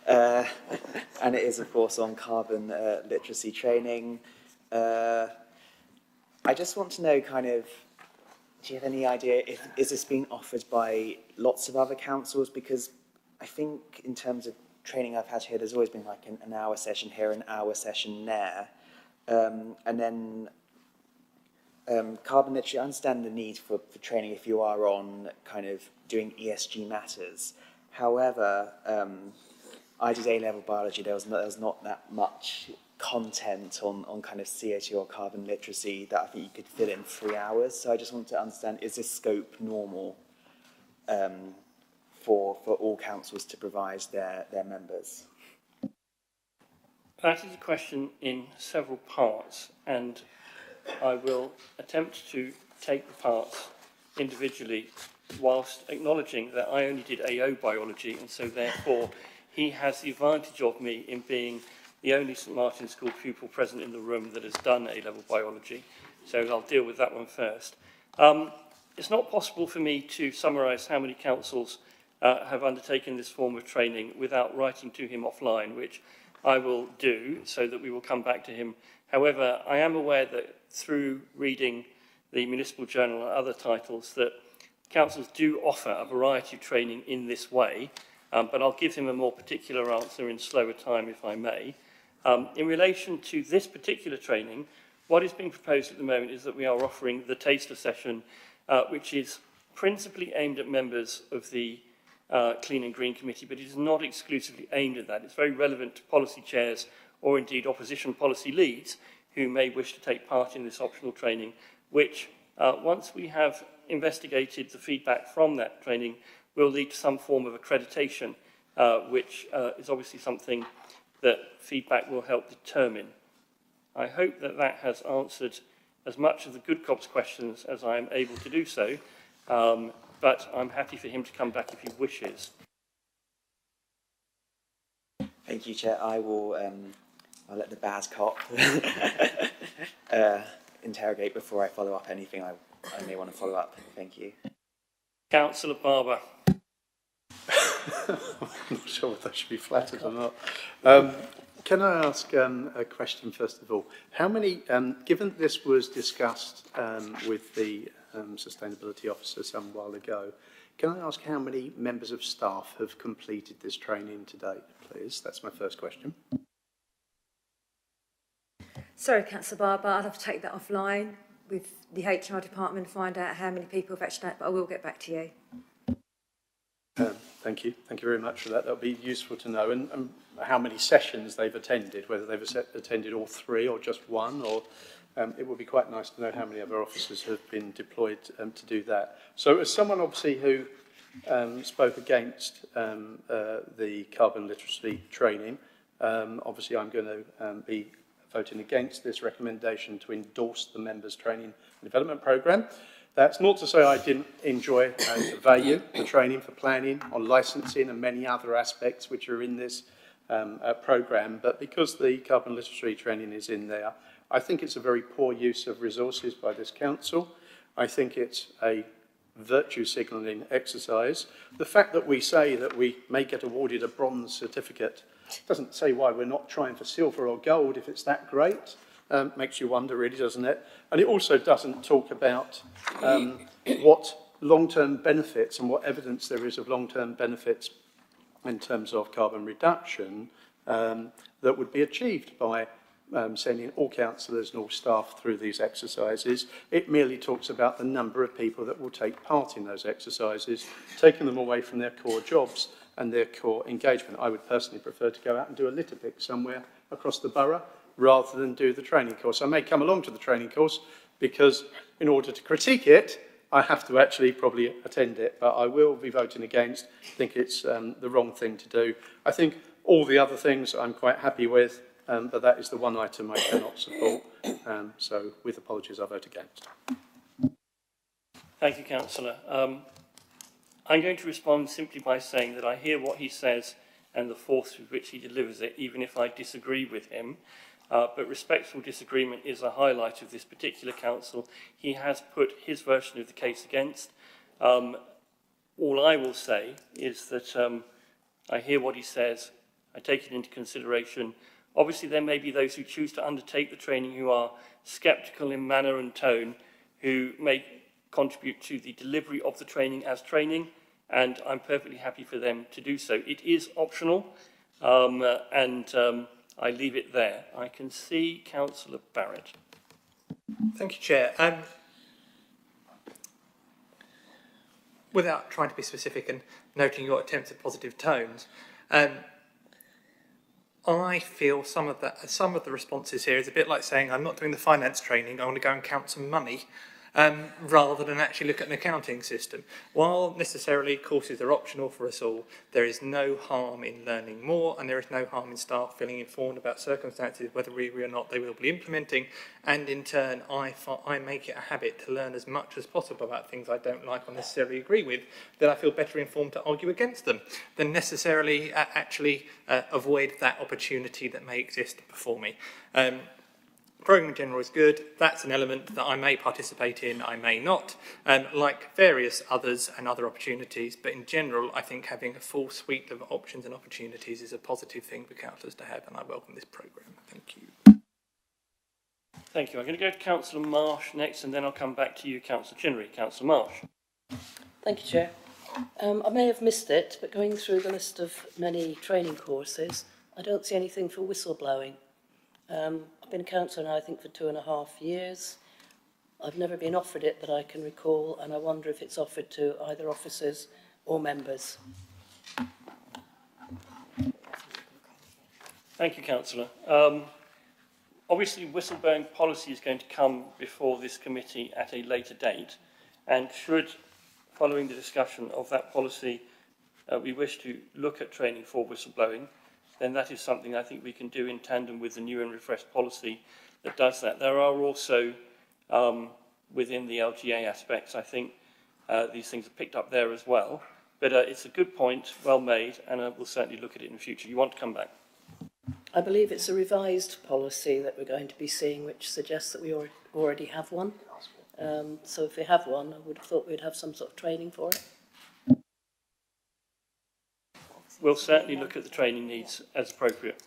it is, of course, on carbon literacy training. I just want to know kind of, do you have any idea, is this being offered by lots of other councils? Because I think in terms of training I've had here, there's always been like an hour session here, an hour session there. And then carbon literacy, I understand the need for training if you are on kind of doing ESG matters. However, I did A-level biology, there was not that much content on kind of CO2 or carbon literacy that I think you could fill in 3 hours. So I just want to understand, is this scope normal for all councils to provide their members? That is a question in several parts, and I will attempt to take the parts individually whilst acknowledging that I only did AO biology, and so therefore he has the advantage of me in being the only St Martin's School pupil present in the room that has done A-level biology. So I'll deal with that one first. It's not possible for me to summarise how many councils have undertaken this form of training without writing to him offline, which I will do so that we will come back to him. However, I am aware that through reading the Municipal Journal and other titles that councils do offer a variety of training in this way, but I'll give him a more particular answer in slower time if I may. In relation to this particular training, what is being proposed at the moment is that we are offering the taster session, which is principally aimed at members of the Clean and Green Committee, but it is not exclusively aimed at that. It's very relevant to policy chairs or indeed opposition policy leads who may wish to take part in this optional training, which once we have investigated the feedback from that training will lead to some form of accreditation, which is obviously something that feedback will help determine. I hope that that has answered as much of the good cop's questions as I am able to do so, but I'm happy for him to come back if he wishes. Thank you, Chair. I will I'll let the bad cop interrogate before I follow up anything I may want to follow up. Thank you. Councillor Barber. I'm not sure whether I should be flattered or not. Can I ask a question first of all? How many, given this was discussed with the sustainability officer some while ago, can I ask how many members of staff have completed this training to date, please? That's my first question. Sorry, Councillor Barber, I'll have to take that offline with the HR department and find out how many people have actually done it, but I will get back to you. Thank you. Thank you very much for that. That would be useful to know. And how many sessions they've attended, whether they've attended all 3 or just 1, or it would be quite nice to know how many other officers have been deployed to do that. So as someone obviously who spoke against the carbon literacy training, obviously I'm going to be voting against this recommendation to endorse the members' training and development programme. That's not to say I didn't enjoy and value the training for planning on licensing and many other aspects which are in this programme, but because the carbon literacy training is in there, I think it's a very poor use of resources by this council. I think it's a virtue signalling exercise. The fact that we say that we may get awarded a bronze certificate doesn't say why we're not trying for silver or gold if it's that great. Makes you wonder, really, doesn't it? And it also doesn't talk about what long-term benefits and what evidence there is of long-term benefits in terms of carbon reduction that would be achieved by sending all councillors and all staff through these exercises. It merely talks about the number of people that will take part in those exercises, taking them away from their core jobs and their core engagement. I would personally prefer to go out and do a litter pick somewhere across the borough rather than do the training course. I may come along to the training course because in order to critique it, I have to actually probably attend it, but I will be voting against. I think it's the wrong thing to do. I think all the other things I'm quite happy with, but that is the one item I cannot support. So with apologies, I vote against. Thank you, Councillor. I'm going to respond simply by saying that I hear what he says and the force with which he delivers it, even if I disagree with him. But respectful disagreement is a highlight of this particular council. He has put his version of the case against. All I will say is that I hear what he says. I take it into consideration. Obviously, there may be those who choose to undertake the training who are sceptical in manner and tone, who may contribute to the delivery of the training as training, and I'm perfectly happy for them to do so. It is optional, and I leave it there. I can see Councillor Barrett. Thank you, Chair. without trying to be specific and noting your attempts at positive tones, I feel some of the responses here is a bit like saying, I'm not doing the finance training, I want to go and count some money, rather than actually look at an accounting system. While necessarily courses are optional for us all, there is no harm in learning more, and there is no harm in staff feeling informed about circumstances, whether we or not they will be implementing, and in turn I make it a habit to learn as much as possible about things I don't like or necessarily agree with, that I feel better informed to argue against them than necessarily avoid that opportunity that may exist before me. Programme in general is good. That's an element that I may participate in, I may not, like various others and other opportunities. But in general, I think having a full suite of options and opportunities is a positive thing for councillors to have, and I welcome this programme. Thank you. Thank you. I'm going to go to Councillor Marsh next, and then I'll come back to you, Councillor Chinnery. Councillor Marsh. Thank you, Chair. I may have missed it, but going through the list of many training courses, I don't see anything for whistleblowing. I've been a councillor now, I think, for 2.5 years. I've never been offered it that I can recall, and I wonder if it's offered to either officers or members. Thank you, Councillor. Obviously, whistleblowing policy is going to come before this committee at a later date, and should, following the discussion of that policy, we wish to look at training for whistleblowing, then that is something I think we can do in tandem with the new and refreshed policy that does that. There are also, within the LGA aspects, I think these things are picked up there as well. But it's a good point, well made, and we'll certainly look at it in the future. You want to come back? I believe it's a revised policy that we're going to be seeing, which suggests that we already have one. So if we have one, I would have thought we'd have some sort of training for it. We'll certainly look at the training needs as appropriate.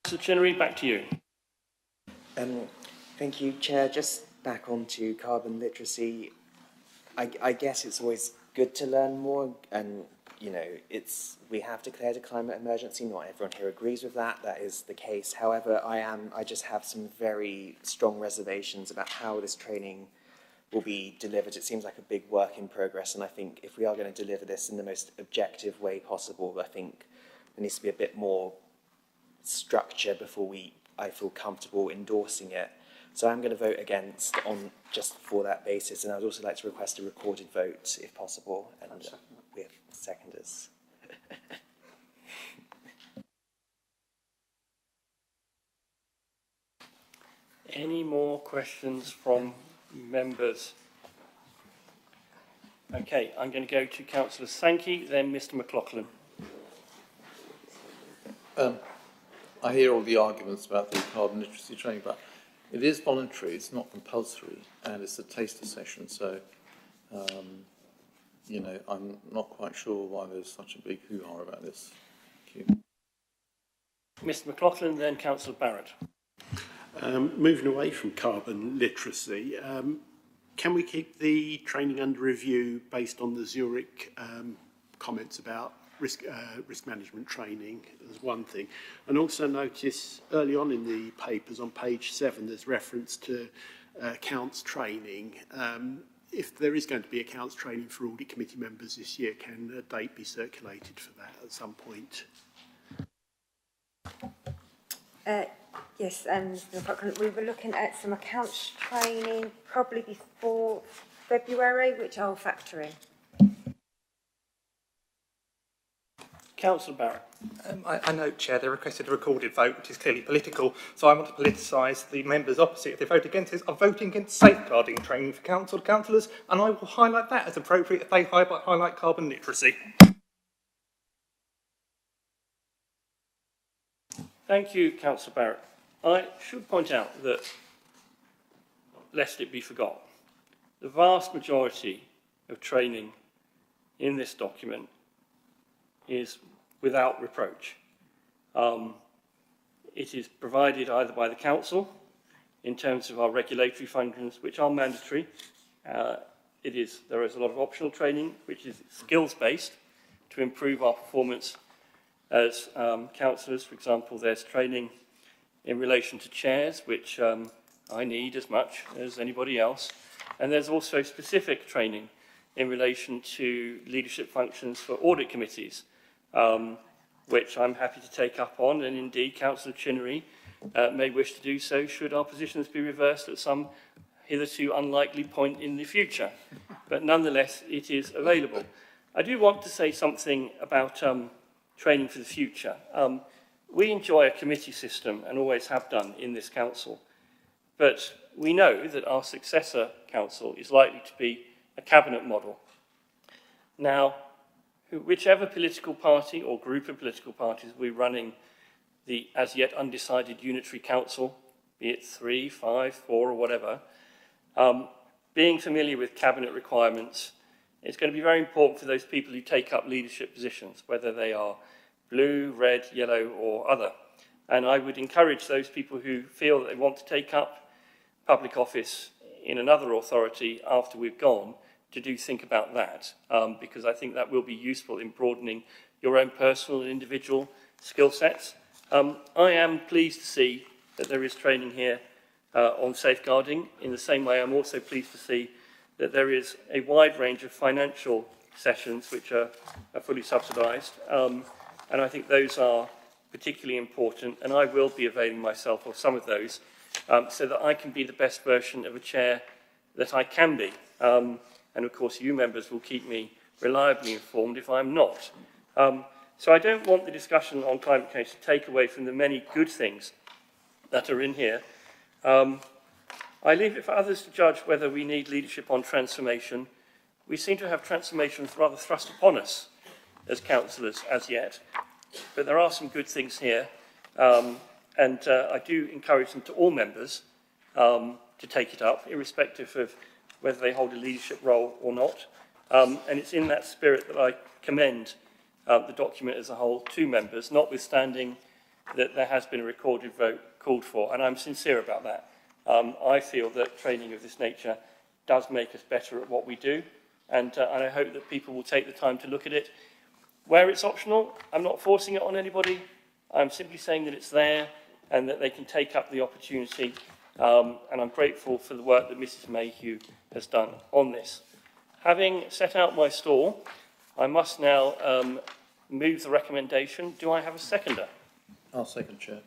Mr. Chinnery, back to you. Thank you, Chair. Just back onto carbon literacy. I guess it's always good to learn more, and you know, we have declared a climate emergency. Not everyone here agrees with that. That is the case. However, I just have some very strong reservations about how this training will be delivered. It seems like a big work in progress, and I think if we are going to deliver this in the most objective way possible, I think there needs to be a bit more structure before I feel comfortable endorsing it. So I'm going to vote against on just for that basis, and I'd also like to request a recorded vote if possible, and with seconders. Any more questions from members? Okay, I'm going to go to Councillor Sankey, then Mr. McLaughlin. I hear all the arguments about the carbon literacy training, but it is voluntary, it's not compulsory, and it's a taster session, so, you know, I'm not quite sure why there's such a big hoo-ha about this. Thank you. Mr. McLaughlin, then Councillor Barrett. Moving away from carbon literacy, can we keep the training under review based on the Zurich comments about risk management training as one thing? And also notice early on in the papers on page 7 there's reference to accounts training. If there is going to be accounts training for audit committee members this year, can a date be circulated for that at some point? Yes, we were looking at some accounts training probably before February, which I'll factor in. Councillor Barrett. I note, Chair, they requested a recorded vote, which is clearly political, so I want to politicise the members opposite. If they vote against this, I'm voting against safeguarding training for councillors, and I will highlight that as appropriate if they highlight carbon literacy. Thank you, Councillor Barrett. I should point out that, lest it be forgotten, the vast majority of training in this document is without reproach. It is provided either by the Council in terms of our regulatory functions, which are mandatory. There is a lot of optional training, which is skills-based, to improve our performance as councillors. For example, there's training in relation to chairs, which I need as much as anybody else. And there's also specific training in relation to leadership functions for audit committees, which I'm happy to take up on, and indeed Councillor Chinnery may wish to do so should our positions be reversed at some hitherto unlikely point in the future. But nonetheless, it is available. I do want to say something about training for the future. We enjoy a committee system and always have done in this council, but we know that our successor council is likely to be a cabinet model. Now, whichever political party or group of political parties will be running the as yet undecided unitary council, be it 3, 5, 4 or whatever, being familiar with cabinet requirements is going to be very important for those people who take up leadership positions, whether they are blue, red, yellow or other. And I would encourage those people who feel that they want to take up public office in another authority after we've gone to do think about that, because I think that will be useful in broadening your own personal and individual skill sets. I am pleased to see that there is training here on safeguarding. In the same way, I'm also pleased to see that there is a wide range of financial sessions which are fully subsidised, and I think those are particularly important, and I will be availing myself of some of those so that I can be the best version of a chair that I can be. And of course, you members will keep me reliably informed if I'm not. So I don't want the discussion on climate change to take away from the many good things that are in here. I leave it for others to judge whether we need leadership on transformation. We seem to have transformation rather thrust upon us as councillors as yet, but there are some good things here, and I do encourage them to all members to take it up, irrespective of whether they hold a leadership role or not. And it's in that spirit that I commend the document as a whole to members, notwithstanding that there has been a recorded vote called for, and I'm sincere about that. I feel that training of this nature does make us better at what we do, and I hope that people will take the time to look at it. Where it's optional, I'm not forcing it on anybody. I'm simply saying that it's there and that they can take up the opportunity, and I'm grateful for the work that Mrs Mayhew has done on this. Having set out my stall, I must now move the recommendation. Do I have a seconder? I'll second, Chair.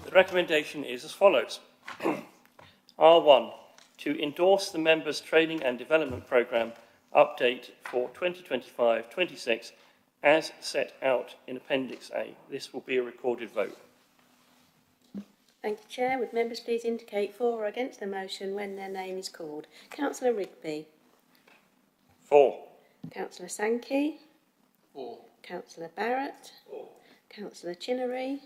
The recommendation is as follows. R1, to endorse the members' training and development programme update for 2025-26 as set out in Appendix A. This will be a recorded vote. Thank you, Chair. Would members please indicate for or against the motion when their name is called? Councillor Rigby. For. Councillor Sankey. For. Councillor Barrett. For. Councillor Chinnery.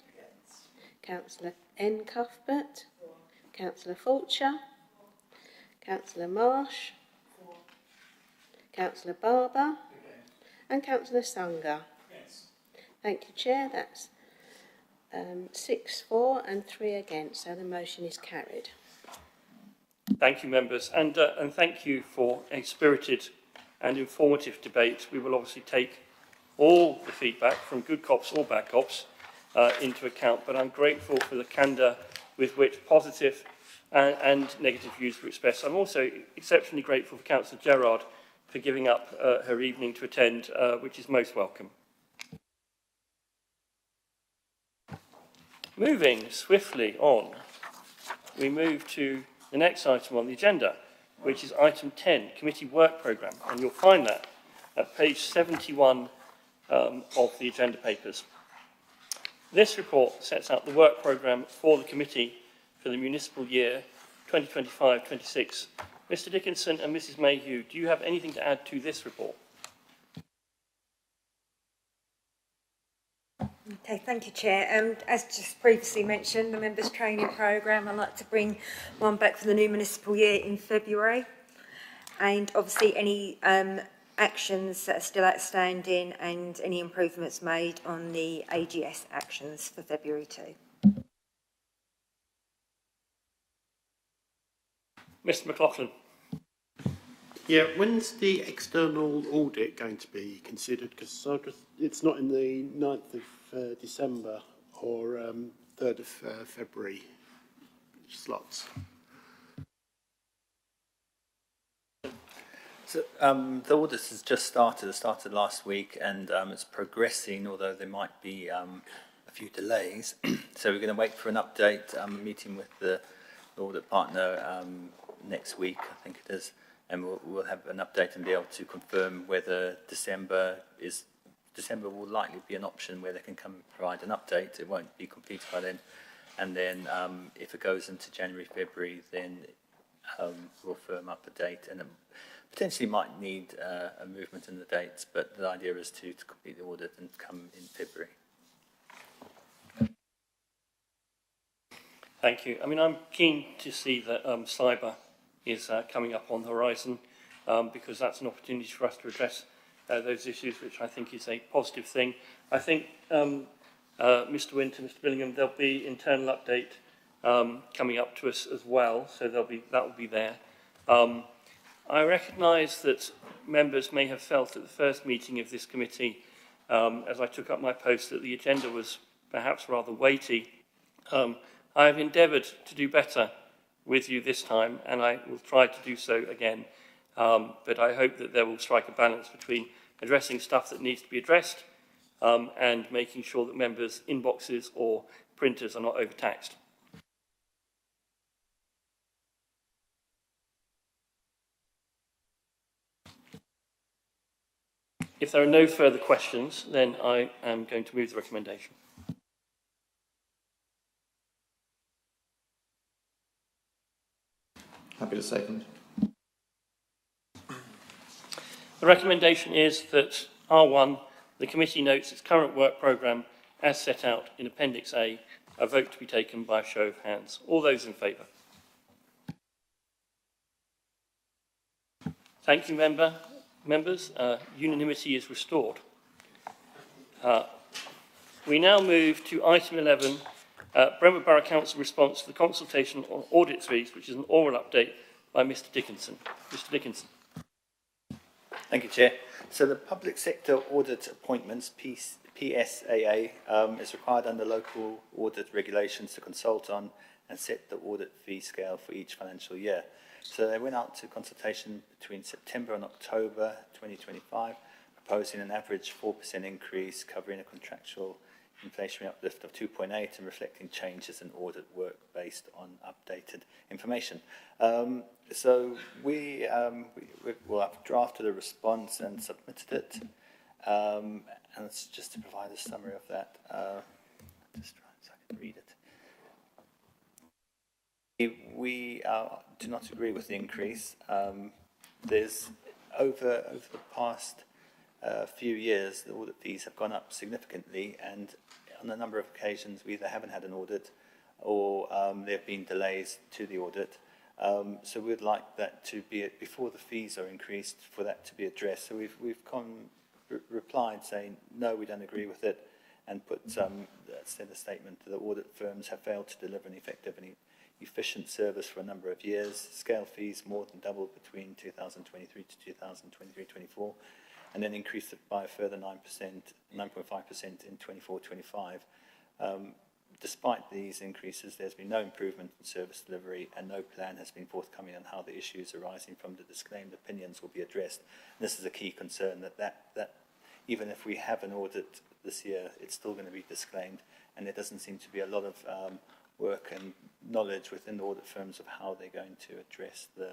Councillor N. Cuthbert. Councillor Fulcher. Councillor Marsh. Councillor Barber. And Councillor Sanger. Yes. Thank you, Chair. That's 6 for and 3 against, so the motion is carried. Thank you, members, and thank you for a spirited and informative debate. We will obviously take all the feedback from good cops or bad cops into account, but I'm grateful for the candour with which positive and negative views were expressed. I'm also exceptionally grateful for Councillor Gerard for giving up her evening to attend, which is most welcome. Moving swiftly on, we move to the next item on the agenda, which is item 10, Committee Work Programme, and you'll find that at page 71 of the agenda papers. This report sets out the work programme for the committee for the municipal year 2025-26. Mr Dickinson and Mrs Mayhew, do you have anything to add to this report? Okay, thank you, Chair. As just previously mentioned, the members' training programme, I'd like to bring one back for the new municipal year in February. And obviously any actions that are still outstanding and any improvements made on the AGS actions for February too. Mr McLaughlin. Yeah, when's the external audit going to be considered? Because it's not in the 9th of December or 3rd of February slots. So the audit has just started. It started last week, and it's progressing, although there might be a few delays. So we're going to wait for an update. I'm meeting with the audit partner next week, I think it is, and we'll have an update and be able to confirm whether December will likely be an option where they can come and provide an update. It won't be completed by then. And then if it goes into January, February, then we'll firm up a date, and potentially might need a movement in the dates, but the idea is to complete the audit and come in February. Thank you. I mean, I'm keen to see that cyber is coming up on the horizon because that's an opportunity for us to address those issues, which I think is a positive thing. I think, Mr. Winter, Mr. Billingham, there'll be internal update coming up to us as well, so that will be there. I recognise that members may have felt at the first meeting of this committee, as I took up my post, that the agenda was perhaps rather weighty. I have endeavoured to do better with you this time, and I will try to do so again. But I hope that there will strike a balance between addressing stuff that needs to be addressed and making sure that members' inboxes or printers are not overtaxed. If there are no further questions, then I am going to move the recommendation. Happy to second. The recommendation is that R1, the committee notes its current work programme as set out in Appendix A, a vote to be taken by a show of hands. All those in favour? Thank you, members. Unanimity is restored. We now move to item 11, Brentwood Borough Council response to the consultation on audit fees, which is an oral update by Mr. Dickinson. Mr. Dickinson. Thank you, Chair. So the Public Sector Audit Appointments, PSAA, is required under local audit regulations to consult on and set the audit fee scale for each financial year. So they went out to consultation between September and October 2025, proposing an average 4% increase covering a contractual inflationary uplift of 2.8 and reflecting changes in audit work based on updated information. So we will have drafted a response and submitted it. And it's just to provide a summary of that. Just try so I can read it. We do not agree with the increase. There's over the past few years, the audit fees have gone up significantly, and on a number of occasions we either haven't had an audit or there have been delays to the audit. So we'd like that to be, before the fees are increased, for that to be addressed. So we've replied saying, no, we don't agree with it, and sent a statement that the audit firms have failed to deliver an effective and efficient service for a number of years. Scale fees more than doubled between 2023 to 2024, and then increased it by a further 9.5% in 24-25. Despite these increases, there's been no improvement in service delivery, and no plan has been forthcoming on how the issues arising from the disclaimed opinions will be addressed. And this is a key concern, that even if we have an audit this year, it's still going to be disclaimed, and there doesn't seem to be a lot of work and knowledge within the audit firms of how they're going to address the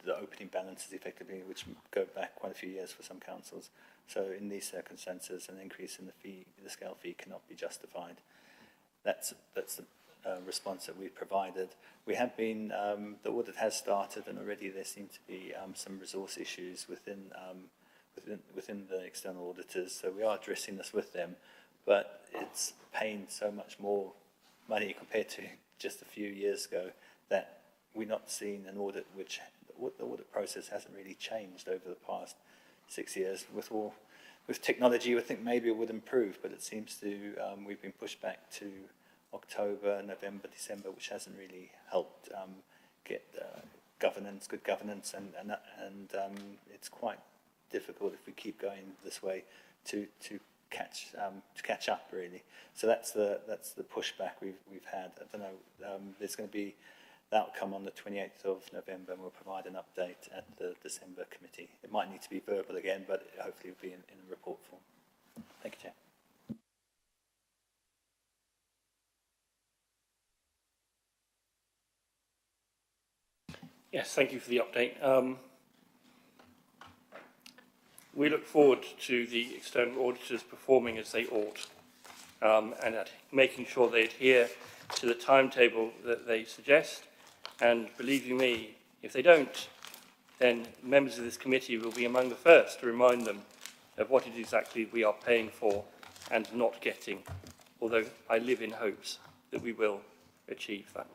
opening balances effectively, which go back quite a few years for some councils. So in these circumstances, an increase in the scale fee cannot be justified. That's the response that we've provided. We have been, the audit has started, and already there seem to be some resource issues within the external auditors. So we are addressing this with them, but it's paying so much more money compared to just a few years ago that we're not seeing an audit the audit process hasn't really changed over the past 6 years. With technology, we think maybe it would improve, but it seems to, we've been pushed back to October, November, December, which hasn't really helped get good governance, and it's quite difficult if we keep going this way to catch up really. So that's the pushback we've had. I don't know. There's going to be the outcome on the 28th of November, and we'll provide an update at the December committee. It might need to be verbal again, but hopefully it'll be in a report form. Thank you, Chair. Yes, thank you for the update. We look forward to the external auditors performing as they ought, and at making sure they adhere to the timetable that they suggest. And believe you me, if they don't, then members of this committee will be among the first to remind them of what it is exactly we are paying for and not getting, although I live in hopes that we will achieve that.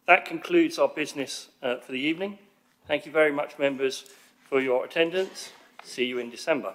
That concludes our business for the evening. Thank you very much, members, for your attendance. See you in December.